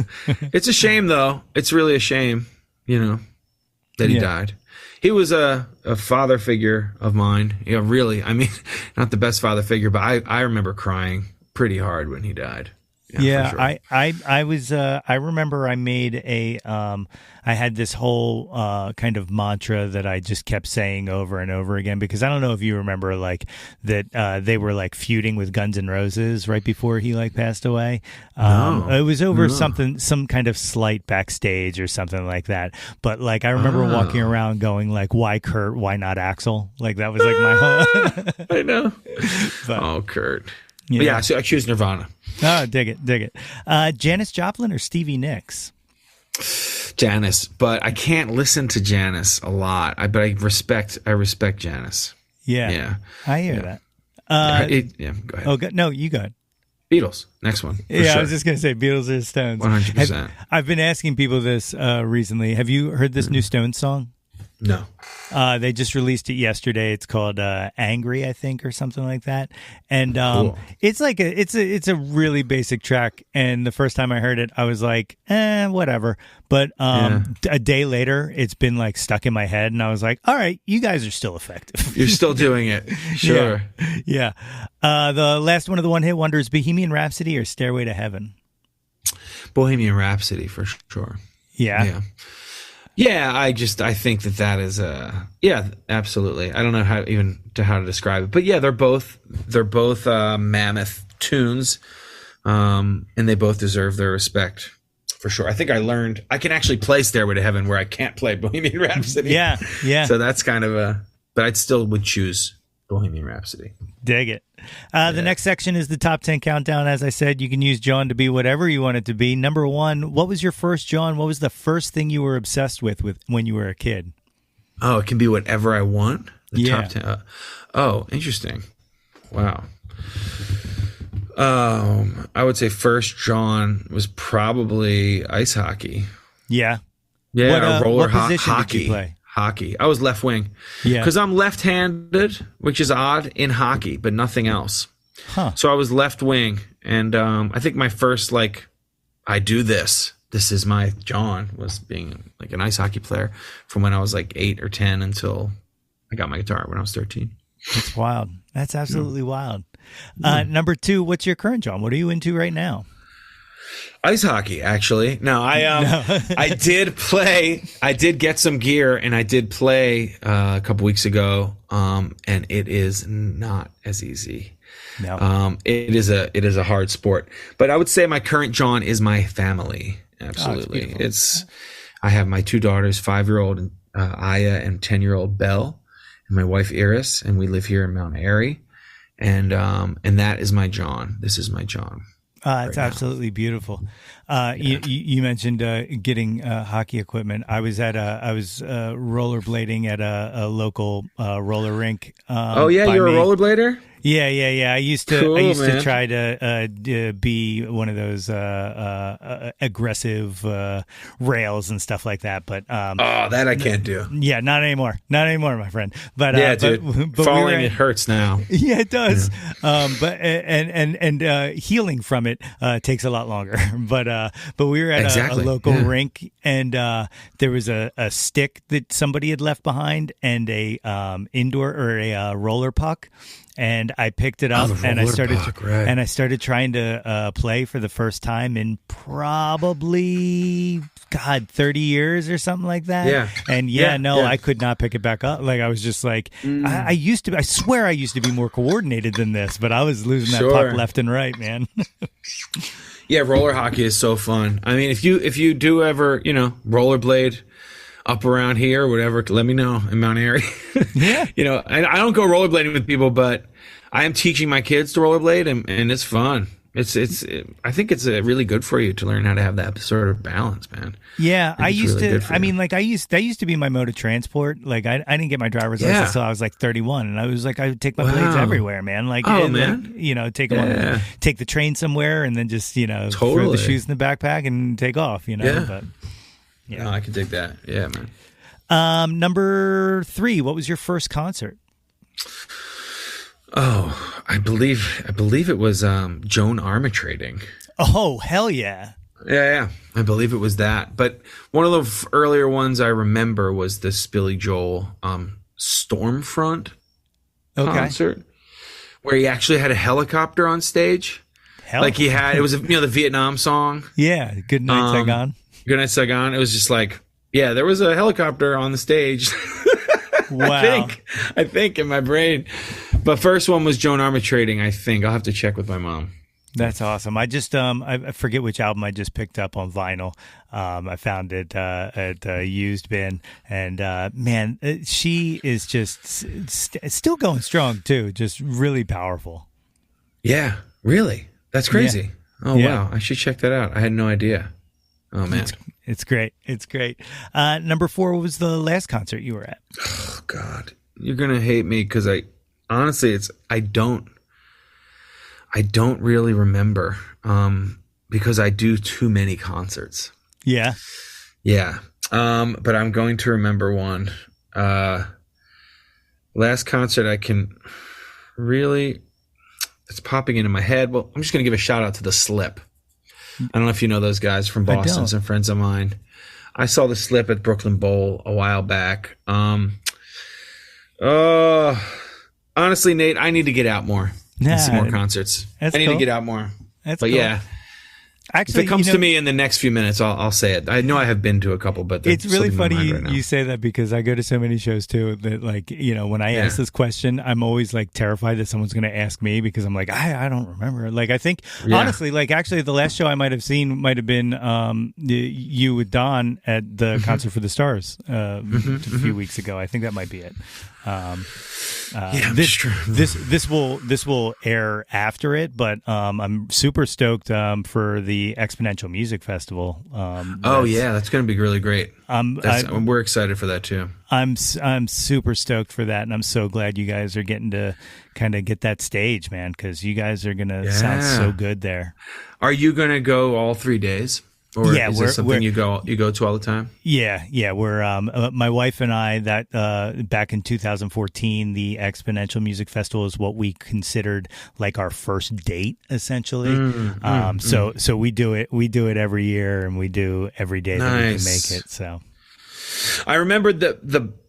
[SPEAKER 3] It's a shame, though. It's really a shame, that he died. He was a father figure of mine. Really. I mean, not the best father figure, but I remember crying pretty hard when he died.
[SPEAKER 1] Yeah,
[SPEAKER 3] for sure.
[SPEAKER 1] I was I remember I made a I had this whole kind of mantra that I just kept saying over and over again, because I don't know if you remember like that they were like feuding with Guns N' Roses right before he like passed away.
[SPEAKER 3] No,
[SPEAKER 1] It was over
[SPEAKER 3] no.
[SPEAKER 1] some kind of slight backstage or something like that. But like I remember walking
[SPEAKER 3] Oh,
[SPEAKER 1] around going like, why Kurt, why not Axel? Like that was like my whole
[SPEAKER 3] I know.
[SPEAKER 1] but
[SPEAKER 3] Oh, Kurt. But
[SPEAKER 1] yeah.
[SPEAKER 3] yeah, so I choose Nirvana.
[SPEAKER 1] Oh, dig it, dig it. Janis Joplin or Stevie Nicks?
[SPEAKER 3] Janis, but I can't listen to Janis a lot. But I respect Janis.
[SPEAKER 1] Yeah,
[SPEAKER 3] Yeah,
[SPEAKER 1] I hear
[SPEAKER 3] yeah,
[SPEAKER 1] that.
[SPEAKER 3] yeah. Go ahead.
[SPEAKER 1] Oh, no, you go ahead.
[SPEAKER 3] Beatles, next one. For
[SPEAKER 1] Yeah, I
[SPEAKER 3] sure.
[SPEAKER 1] was just gonna say Beatles or Stones.
[SPEAKER 3] 100%.
[SPEAKER 1] I've been asking people this recently. Have you heard this new Stones song?
[SPEAKER 3] No.
[SPEAKER 1] They just released it yesterday. It's called "Angry," I think, or something like that. And
[SPEAKER 3] Cool.
[SPEAKER 1] it's like it's a really basic track. And the first time I heard it, I was like, whatever. But a day later, it's been like stuck in my head, and I was like, all right, you guys are still effective.
[SPEAKER 3] You're still doing it. Sure.
[SPEAKER 1] Yeah. The last one of the one-hit wonders, Bohemian Rhapsody or Stairway to Heaven?
[SPEAKER 3] Bohemian Rhapsody for sure.
[SPEAKER 1] Yeah.
[SPEAKER 3] Yeah. Yeah, I think that is yeah, absolutely. I don't know how to describe it, but yeah, they're both mammoth tunes, and they both deserve their respect for sure. I think I can actually play Stairway to Heaven where I can't play Bohemian Rhapsody.
[SPEAKER 1] Yeah, yeah.
[SPEAKER 3] So that's kind of but I still would choose Bohemian Rhapsody.
[SPEAKER 1] Dig it. The next section is the top 10 countdown. As I said, you can use Jawn to be whatever you want it to be. Number one, what was your first Jawn? What was the first thing you were obsessed with when you were a kid?
[SPEAKER 3] Oh, it can be whatever I want. The
[SPEAKER 1] Yeah.
[SPEAKER 3] top 10. Oh, interesting. Wow. I would say first Jawn was probably ice hockey.
[SPEAKER 1] Yeah.
[SPEAKER 3] Yeah,
[SPEAKER 1] What position
[SPEAKER 3] hockey.
[SPEAKER 1] did you play?
[SPEAKER 3] Hockey. I was left wing.
[SPEAKER 1] Yeah.
[SPEAKER 3] Because I'm left-handed, which is odd in hockey, but nothing else.
[SPEAKER 1] Huh.
[SPEAKER 3] So I was left wing, and I think my first I do this. This is my Jawn, was being like an ice hockey player from when I was like 8 or 10 until I got my guitar when I was 13.
[SPEAKER 1] That's wild. That's absolutely wild. Number two, what's your current Jawn? What are you into right now?
[SPEAKER 3] Ice hockey, actually. No, I did get some gear, and I did play a couple weeks ago, and it is not as easy.
[SPEAKER 1] No.
[SPEAKER 3] It is a hard sport, but I would say my current Jawn is my family. Absolutely. I have my two daughters, 5-year-old Aya and 10-year-old Belle, and my wife Iris, and we live here in Mount Airy, and that is my Jawn. This is my Jawn.
[SPEAKER 1] It's absolutely beautiful. You mentioned getting hockey equipment. I was rollerblading at a local roller rink.
[SPEAKER 3] Oh yeah, you're a rollerblader?
[SPEAKER 1] Yeah. I used to
[SPEAKER 3] Man.
[SPEAKER 1] try to be one of those aggressive rails and stuff like that. But
[SPEAKER 3] that I can't do.
[SPEAKER 1] yeah, not anymore, my friend. But
[SPEAKER 3] Yeah, dude,
[SPEAKER 1] but
[SPEAKER 3] falling it hurts now.
[SPEAKER 1] Yeah, it does. Yeah. But healing from it takes a lot longer. But we were at a local rink, and there was a stick that somebody had left behind, and a indoor or a roller puck. And I picked it up, and I started trying to play for the first time in probably 30 years or something like that.
[SPEAKER 3] Yeah.
[SPEAKER 1] And I could not pick it back up. Like I was just like, I swear I used to be more coordinated than this, but I was losing that puck left and right, man.
[SPEAKER 3] Yeah, roller hockey is so fun. I mean, if you do ever, rollerblade up around here or whatever, let me know in Mount Airy.
[SPEAKER 1] Yeah.
[SPEAKER 3] I don't go rollerblading with people, but I am teaching my kids to rollerblade, and it's fun. I think it's really good for you to learn how to have that sort of balance, man.
[SPEAKER 1] Yeah, I used to. I mean, that used to be my mode of transport. Like, I didn't get my driver's license until I was like 31, and I was like, I would take my blades everywhere, man. Like, take them take the train somewhere, and then just throw the shoes in the backpack and take off. But
[SPEAKER 3] yeah, no, I can dig that. Yeah, man.
[SPEAKER 1] Number 3, what was your first concert?
[SPEAKER 3] Oh, I believe it was Joan Armatrading.
[SPEAKER 1] Oh, hell yeah.
[SPEAKER 3] Yeah. I believe it was that. But one of the earlier ones I remember was this Billy Joel Stormfront concert, where he actually had a helicopter on stage.
[SPEAKER 1] Hell.
[SPEAKER 3] Like he had, it was the Vietnam song.
[SPEAKER 1] Yeah, Good Night Saigon.
[SPEAKER 3] Good Night Saigon. It was just like, yeah, there was a helicopter on the stage.
[SPEAKER 1] Wow.
[SPEAKER 3] I think in my brain. But first one was Joan Armatrading, I think. I'll have to check with my mom.
[SPEAKER 1] That's awesome. I just I forget which album I just picked up on vinyl. I found it at a used bin, and man, she is just still going strong too. Just really powerful.
[SPEAKER 3] Yeah, really. That's crazy.
[SPEAKER 1] Yeah.
[SPEAKER 3] Oh wow, I should check that out. I had no idea. Oh man,
[SPEAKER 1] it's great. It's great. Number 4 was the last concert you were at.
[SPEAKER 3] Oh God, you're gonna hate me because I don't really remember because I do too many concerts.
[SPEAKER 1] Yeah.
[SPEAKER 3] Yeah. But I'm going to remember one. Last concert I can really, it's popping into my head. Well, I'm just going to give a shout out to The Slip. I don't know if you know those guys from Boston, some friends of mine. I saw The Slip at Brooklyn Bowl a while back. Honestly, Nate, I need to get out more. Some more concerts. I need to get out more. But cool. Yeah, actually, if it comes to me in the next few minutes, I'll say it. I know I have been to a couple, but
[SPEAKER 1] it's really funny you say that because I go to so many shows too that when I ask this question, I'm always like terrified that someone's going to ask me because I'm like I don't remember. Like I think honestly, like actually the last show I might have seen might have been you with Don at the Concert for the Stars a few weeks ago. I think that might be it. This will air after it, but I'm super stoked for the Exponential Music Festival. That's going to be really great. We're excited for that too. I'm super stoked for that, and I'm so glad you guys are getting to kind of get that stage, man, because you guys are going to sound so good there. Are you going to go all 3 days? Or is this something you go to all the time? Yeah. We're my wife and I back in 2014, the Exponential Music Festival is what we considered like our first date, essentially. So we do it every year, and we do every day that we can make it. So I remember the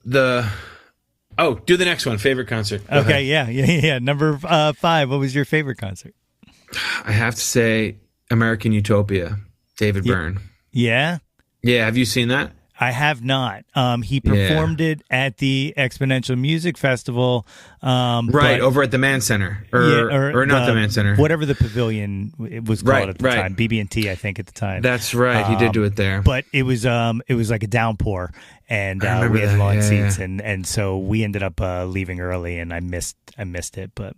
[SPEAKER 1] do the next one. Favorite concert. Go ahead. Yeah. Number 5. What was your favorite concert? I have to say American Utopia. David Byrne. Yeah? Yeah, have you seen that? I have not. He performed it at the Exponential Music Festival. Over at the Mann Center. Or not the Mann Center. Whatever the pavilion it was called at the time. BB&T, I think, at the time. That's right. He did do it there. But it was like a downpour, and we had lawn seats, and so we ended up leaving early, and I missed it. But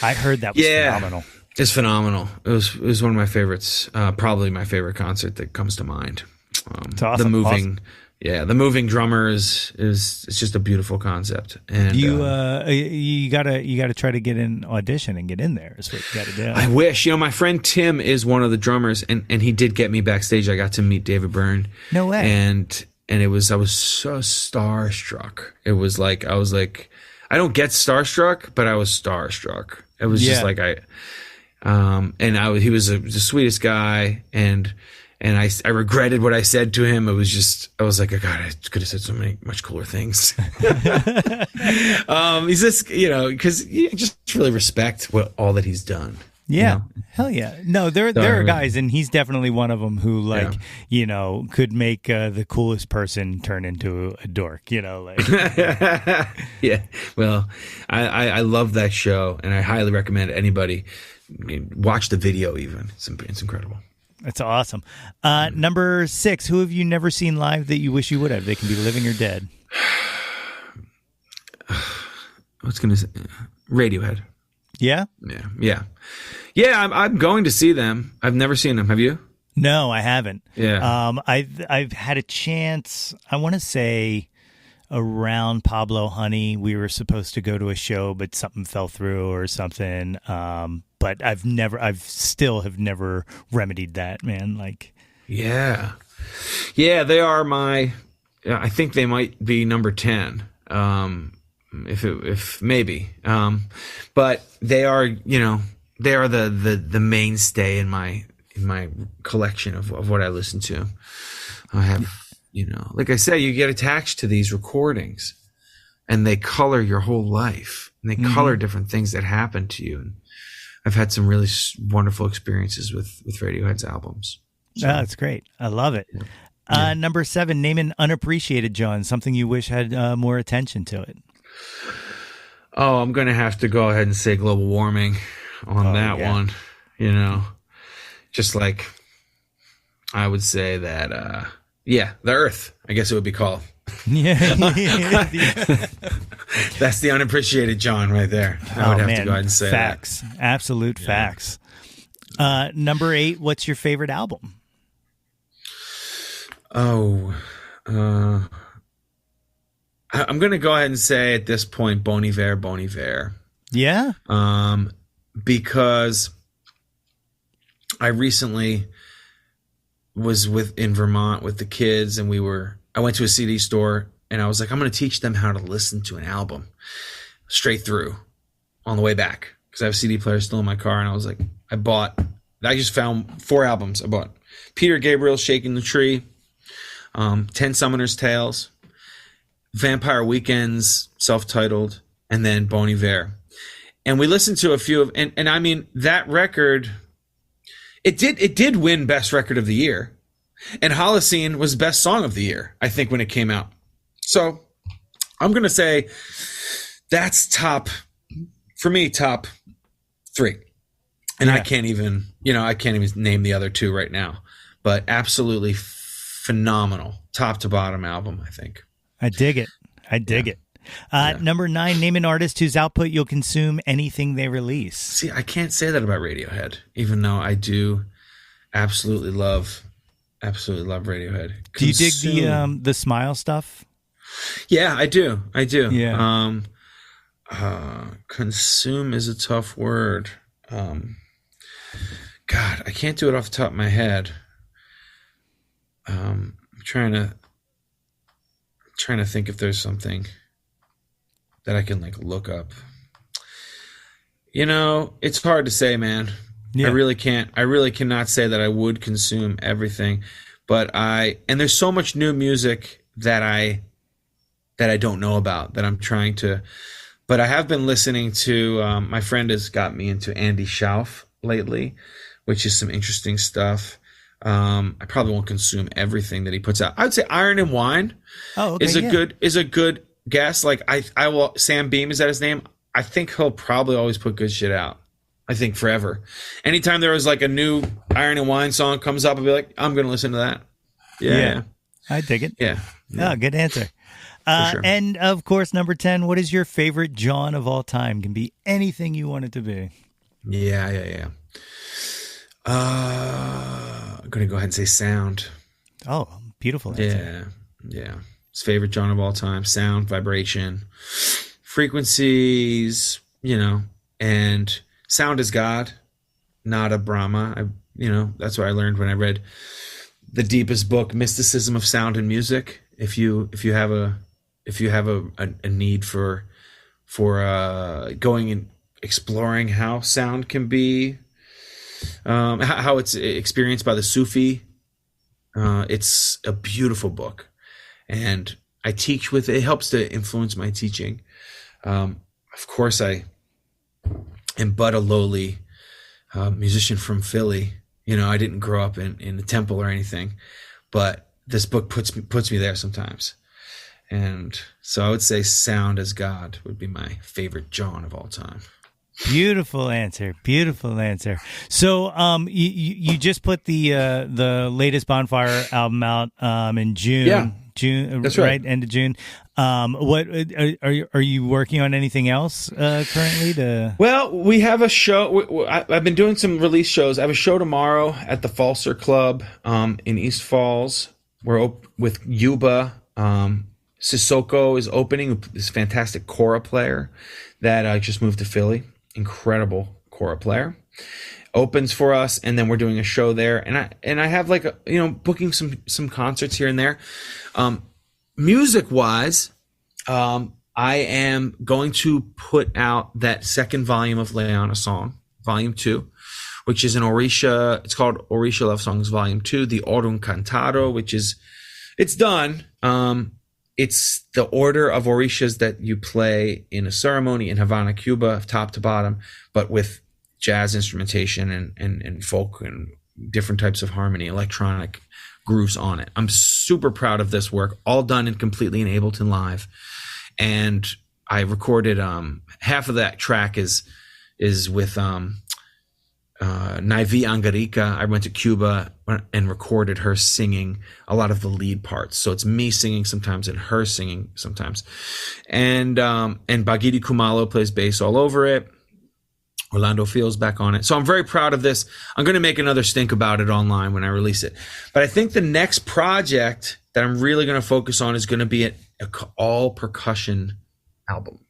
[SPEAKER 1] I heard that was phenomenal. It's phenomenal. It was one of my favorites. Probably my favorite concert that comes to mind. It's awesome. The moving drummer is just a beautiful concept. And you gotta try to get in audition and get in there. Is what you gotta do. I wish. My friend Tim is one of the drummers, and he did get me backstage. I got to meet David Byrne. No way. And I was so starstruck. It was like I was like, I don't get starstruck, but I was starstruck. It was just like he was the sweetest guy, and I regretted what I said to him. It was just, I was like, oh God, I could have said much cooler things. He's just, because you just really respect all that he's done. Yeah. Hell yeah. No, there are guys, and he's definitely one of them who could make the coolest person turn into a dork, Yeah. Well, I love that show, and I highly recommend anybody watch the video even. It's incredible. That's awesome. Number 6, who have you never seen live that you wish you would have? They can be living or dead. What's going to say? Radiohead. Yeah? Yeah. I'm going to see them. I've never seen them. Have you? No, I haven't. Yeah. I've had a chance, I want to say around Pablo Honey. We were supposed to go to a show, but something fell through or something. But I've still have never remedied that, man. Like, yeah, they are I think they might be number 10. If maybe, but they are, they are the mainstay in my collection of what I listen to. I have, like I say, you get attached to these recordings, and they color your whole life, and they color different things that happen to you. And
[SPEAKER 3] I've had some really wonderful experiences with Radiohead's albums. So,
[SPEAKER 1] that's great. I love it. Number 7, name an unappreciated Jawn, something you wish had more attention to it.
[SPEAKER 3] Oh, I'm going to have to go ahead and say global warming on that one. You know, just like I would say that, the Earth, I guess it would be called.
[SPEAKER 1] Yeah.
[SPEAKER 3] That's the unappreciated Jawn right there. I would have to go ahead and say
[SPEAKER 1] facts.
[SPEAKER 3] that.
[SPEAKER 1] Absolute facts. Number 8, what's your favorite album?
[SPEAKER 3] Oh, I'm going to go ahead and say at this point, Bon Iver. Yeah. Because I recently was in Vermont with the kids, and I went to a CD store, and I was like, I'm going to teach them how to listen to an album straight through on the way back, because I have a CD player still in my car. And I was like, I just found 4 albums. I bought Peter Gabriel's Shaking the Tree, 10 Summoner's Tales, Vampire Weekend's Self-Titled, and then Bon Iver. And we listened to a few of, and I mean, that record, it did win Best Record of the Year. And Holocene was Best Song of the Year, I think, when it came out. So I'm going to say that's top 3. And I can't even name the other 2 right now. But absolutely phenomenal, top to bottom album, I think.
[SPEAKER 1] I dig it. Number 9, name an artist whose output you'll consume anything they release.
[SPEAKER 3] See, I can't say that about Radiohead, even though I do absolutely love Radiohead.
[SPEAKER 1] Do you dig the Smile stuff?
[SPEAKER 3] Yeah, I do.
[SPEAKER 1] Yeah.
[SPEAKER 3] Consume is a tough word. God, I can't do it off the top of my head. I'm trying to think if there's something that I can like look up. You know, it's hard to say, man. Yeah. I really cannot say that I would consume everything, but there's so much new music that I don't know about that I'm trying to, but I have been listening to, my friend has got me into Andy Schauf lately, which is some interesting stuff. I probably won't consume everything that he puts out. I would say Iron and Wine is a good guess. Like I will, Sam Beam, is that his name? I think he'll probably always put good shit out. I think forever. Anytime there was like a new Iron and Wine song comes up, I'll be like, I'm going to listen to that. Yeah.
[SPEAKER 1] I dig it.
[SPEAKER 3] Yeah.
[SPEAKER 1] Oh, good answer. Sure. And of course, number 10, what is your favorite Jawn of all time? Can be anything you want it to be.
[SPEAKER 3] Yeah. I'm going to go ahead and say Sound.
[SPEAKER 1] Oh, beautiful answer.
[SPEAKER 3] Yeah. His favorite Jawn of all time. Sound, vibration, frequencies, and sound is God, not a Brahma. That's what I learned when I read the deepest book, Mysticism of Sound and Music. If you have a need for going and exploring how sound can be, how it's experienced by the Sufi, it's a beautiful book, and I teach with it. It helps to influence my teaching. Of course, I am but a lowly musician from Philly. I didn't grow up in a temple or anything, but this book puts me there sometimes. And so I would say Sound as God would be my favorite Jawn of all time.
[SPEAKER 1] Beautiful answer. So you just put the latest Bonfire album out in June.
[SPEAKER 3] Yeah.
[SPEAKER 1] June,
[SPEAKER 3] that's right.
[SPEAKER 1] End of June. What are you working on anything else currently?
[SPEAKER 3] Well, we have a show. I've been doing some release shows. I have a show tomorrow at the Falser Club in East Falls. We're with Yuba. Sissoko is opening, this fantastic kora player that just moved to Philly. Incredible kora player. Opens for us, and then we're doing a show there. And I have booking some concerts here and there. Music wise, I am going to put out that second volume of Leon a Song, Volume 2, which is an Orisha. It's called Orisha Love Songs Volume 2, the Orun Cantado, it's done. It's the order of Orishas that you play in a ceremony in Havana, Cuba, top to bottom, but with jazz instrumentation and folk and different types of harmony, electronic grooves on it. I'm super proud of this work, all done and completely in Ableton Live. And I recorded half of that track is with Naivi Angarica. I went to Cuba and recorded her singing a lot of the lead parts. So it's me singing sometimes and her singing sometimes. And Bagidi Kumalo plays bass all over it. Orlando Field's back on it. So I'm very proud of this. I'm going to make another stink about it online when I release it. But I think the next project that I'm really going to focus on is going to be an all percussion album.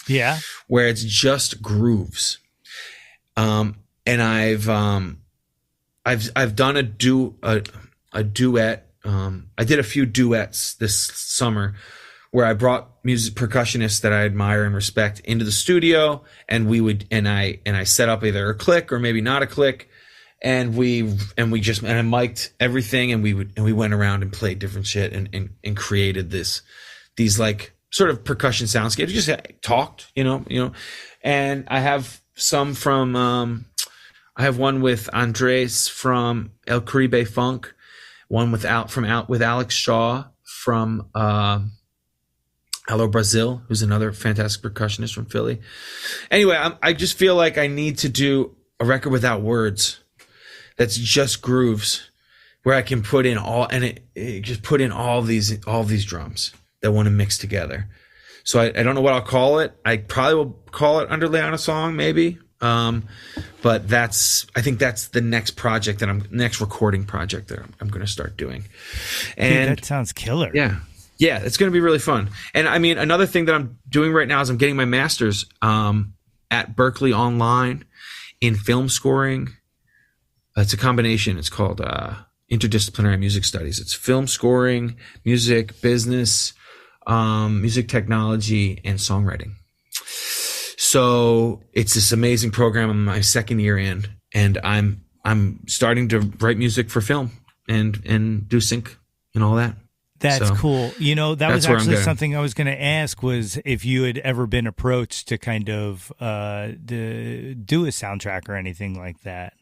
[SPEAKER 1] Yeah.
[SPEAKER 3] Where it's just grooves. And I've done a duet. I did a few duets this summer where I brought percussionists that I admire and respect into the studio, and I set up either a click or maybe not a click, and I mic'd everything, and we went around and played different shit and created these like sort of percussion soundscapes. Just talked, you know, and I have some from I have one with Andres from El Caribe Funk, one with Alex Shaw from Hello Brazil, who's another fantastic percussionist from Philly. Anyway, I just feel like I need to do a record without words that's just grooves, where I can put in all these drums that want to mix together. So I don't know what I'll call it. I probably will call it Underlay on a Song, maybe. But I think that's the next project next recording project that I'm going to start doing. And
[SPEAKER 1] dude, that sounds killer.
[SPEAKER 3] Yeah, it's going to be really fun. And I mean, another thing that I'm doing right now is I'm getting my master's at Berkeley Online in film scoring. It's a combination. It's called Interdisciplinary Music Studies. It's film scoring, music business, music technology, and songwriting. So it's this amazing program. I'm my second year in, and I'm starting to write music for film and do sync and all that.
[SPEAKER 1] That's cool. You know, that was actually something I was going to ask, was if you had ever been approached to kind of do a soundtrack or anything like that.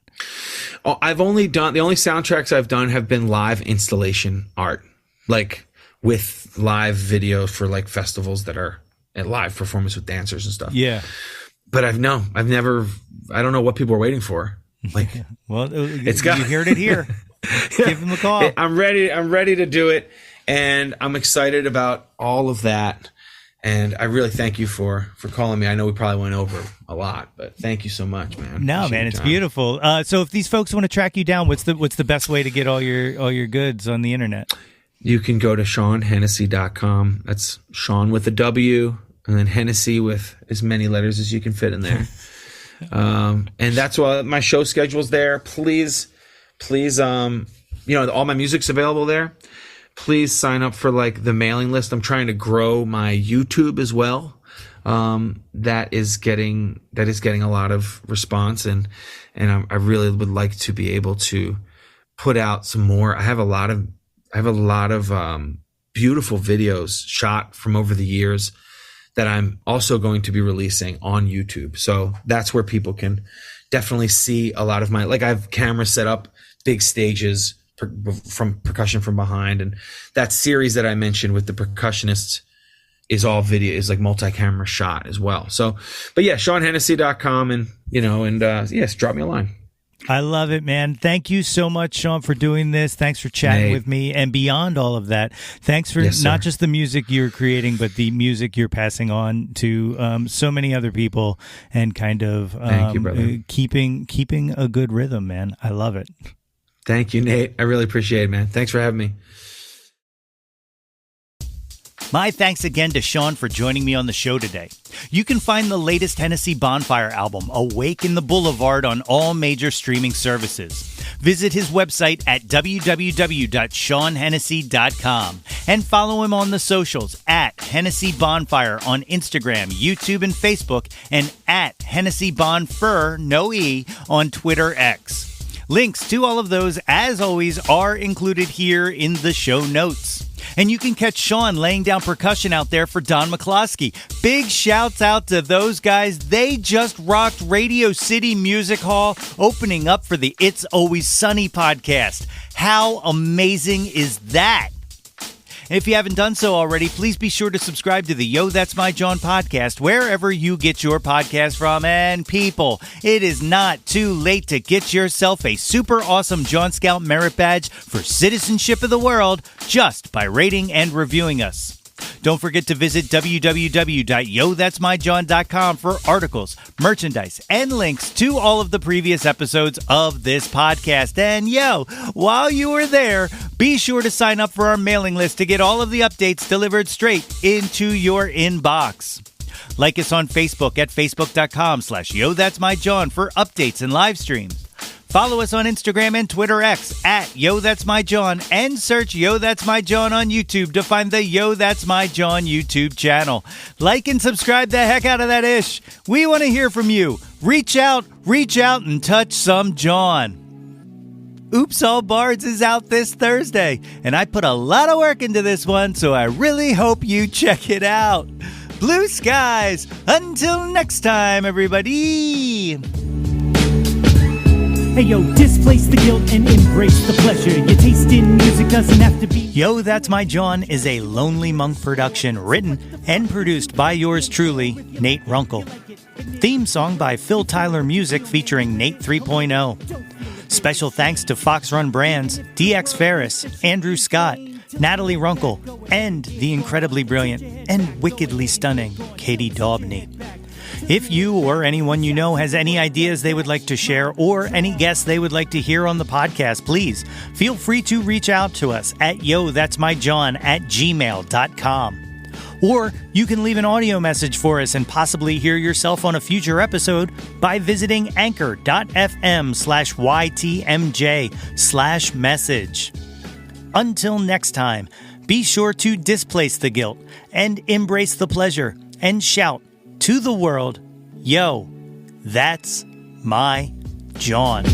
[SPEAKER 3] Oh, the only soundtracks I've done have been live installation art, like with live video for like festivals that are at live performance with dancers and stuff. Yeah. But I don't know what people are waiting for. Like,
[SPEAKER 1] well, you heard it here. Give them a call.
[SPEAKER 3] I'm ready to do it. And I'm excited about all of that. And I really thank you for calling me. I know we probably went over a lot, but thank you so much, man.
[SPEAKER 1] No, man, it's beautiful. So if these folks want to track you down, what's the best way to get all your goods on the internet?
[SPEAKER 3] You can go to ShawnHennessey.com. That's Shawn with a W, and then Hennessey with as many letters as you can fit in there. And that's why my show schedule's there. Please, all my music's available there. Please sign up for like the mailing list. I'm trying to grow my YouTube as well. That is getting a lot of response, and I really would like to be able to put out some more. I have a lot of beautiful videos shot from over the years that I'm also going to be releasing on YouTube. So that's where people can definitely see a lot of my, like, I have cameras set up, big stages from percussion from behind, and that series that I mentioned with the percussionists is all video, is like multi-camera shot as well. So, but yeah, ShawnHennessey.com, and yes, drop me a line.
[SPEAKER 1] I love it, man. Thank you so much, Shawn, for doing this. Thanks for chatting with me. And beyond all of that, thanks for not just the music you're creating, but the music you're passing on to so many other people, and kind of
[SPEAKER 3] Thank you, brother.
[SPEAKER 1] keeping a good rhythm, man. I love it.
[SPEAKER 3] Thank you, Nate. I really appreciate it, man. Thanks for having me.
[SPEAKER 1] My thanks again to Shawn for joining me on the show today. You can find the latest Hennessey Bonfire album, Awake in the Boulevard, on all major streaming services. Visit his website at www.ShawnHennessey.com and follow him on the socials at Hennessey Bonfire on Instagram, YouTube, and Facebook, and at Hennessey Bonfir, no E, on Twitter X. Links to all of those, as always, are included here in the show notes. And you can catch Shawn laying down percussion out there for Don McCloskey. Big shouts out to those guys. They just rocked Radio City Music Hall, opening up for the It's Always Sunny podcast. How amazing is that? And if you haven't done so already, please be sure to subscribe to the Yo, That's My Jawn podcast wherever you get your podcast from. And people, it is not too late to get yourself a super awesome Jawn Scout Merit Badge for Citizenship of the World just by rating and reviewing us. Don't forget to visit www.yothat'smyjawn.com for articles, merchandise, and links to all of the previous episodes of this podcast. And while you are there, be sure to sign up for our mailing list to get all of the updates delivered straight into your inbox. Like us on Facebook at facebook.com/YoThat'sMyJawn for updates and live streams. Follow us on Instagram and Twitter X at Yo That's My Jawn, and search Yo That's My Jawn on YouTube to find the Yo That's My Jawn YouTube channel. Like and subscribe the heck out of that ish. We want to hear from you. Reach out, and touch some Jawn. Oops All Bards is out this Thursday, and I put a lot of work into this one, so I really hope you check it out. Blue skies. Until next time, everybody.
[SPEAKER 2] Hey yo, displace the guilt and embrace the pleasure. Your taste in music doesn't have to be...
[SPEAKER 1] Yo, That's My Jawn is a Lonely Monk production, written and produced by yours truly, Nate Runkle. Theme song by Phil Tyler Music featuring Nate 3.0. Special thanks to Fox Run Brands, DX Ferris, Andrew Scott, Natalie Runkle, and the incredibly brilliant and wickedly stunning Katie Daubney. If you or anyone you know has any ideas they would like to share or any guests they would like to hear on the podcast, please feel free to reach out to us at yothat'smyjawn@gmail.com. Or you can leave an audio message for us and possibly hear yourself on a future episode by visiting anchor.fm/YTMJ/message. Until next time, be sure to displace the guilt and embrace the pleasure and shout to the world, yo, that's my Jawn.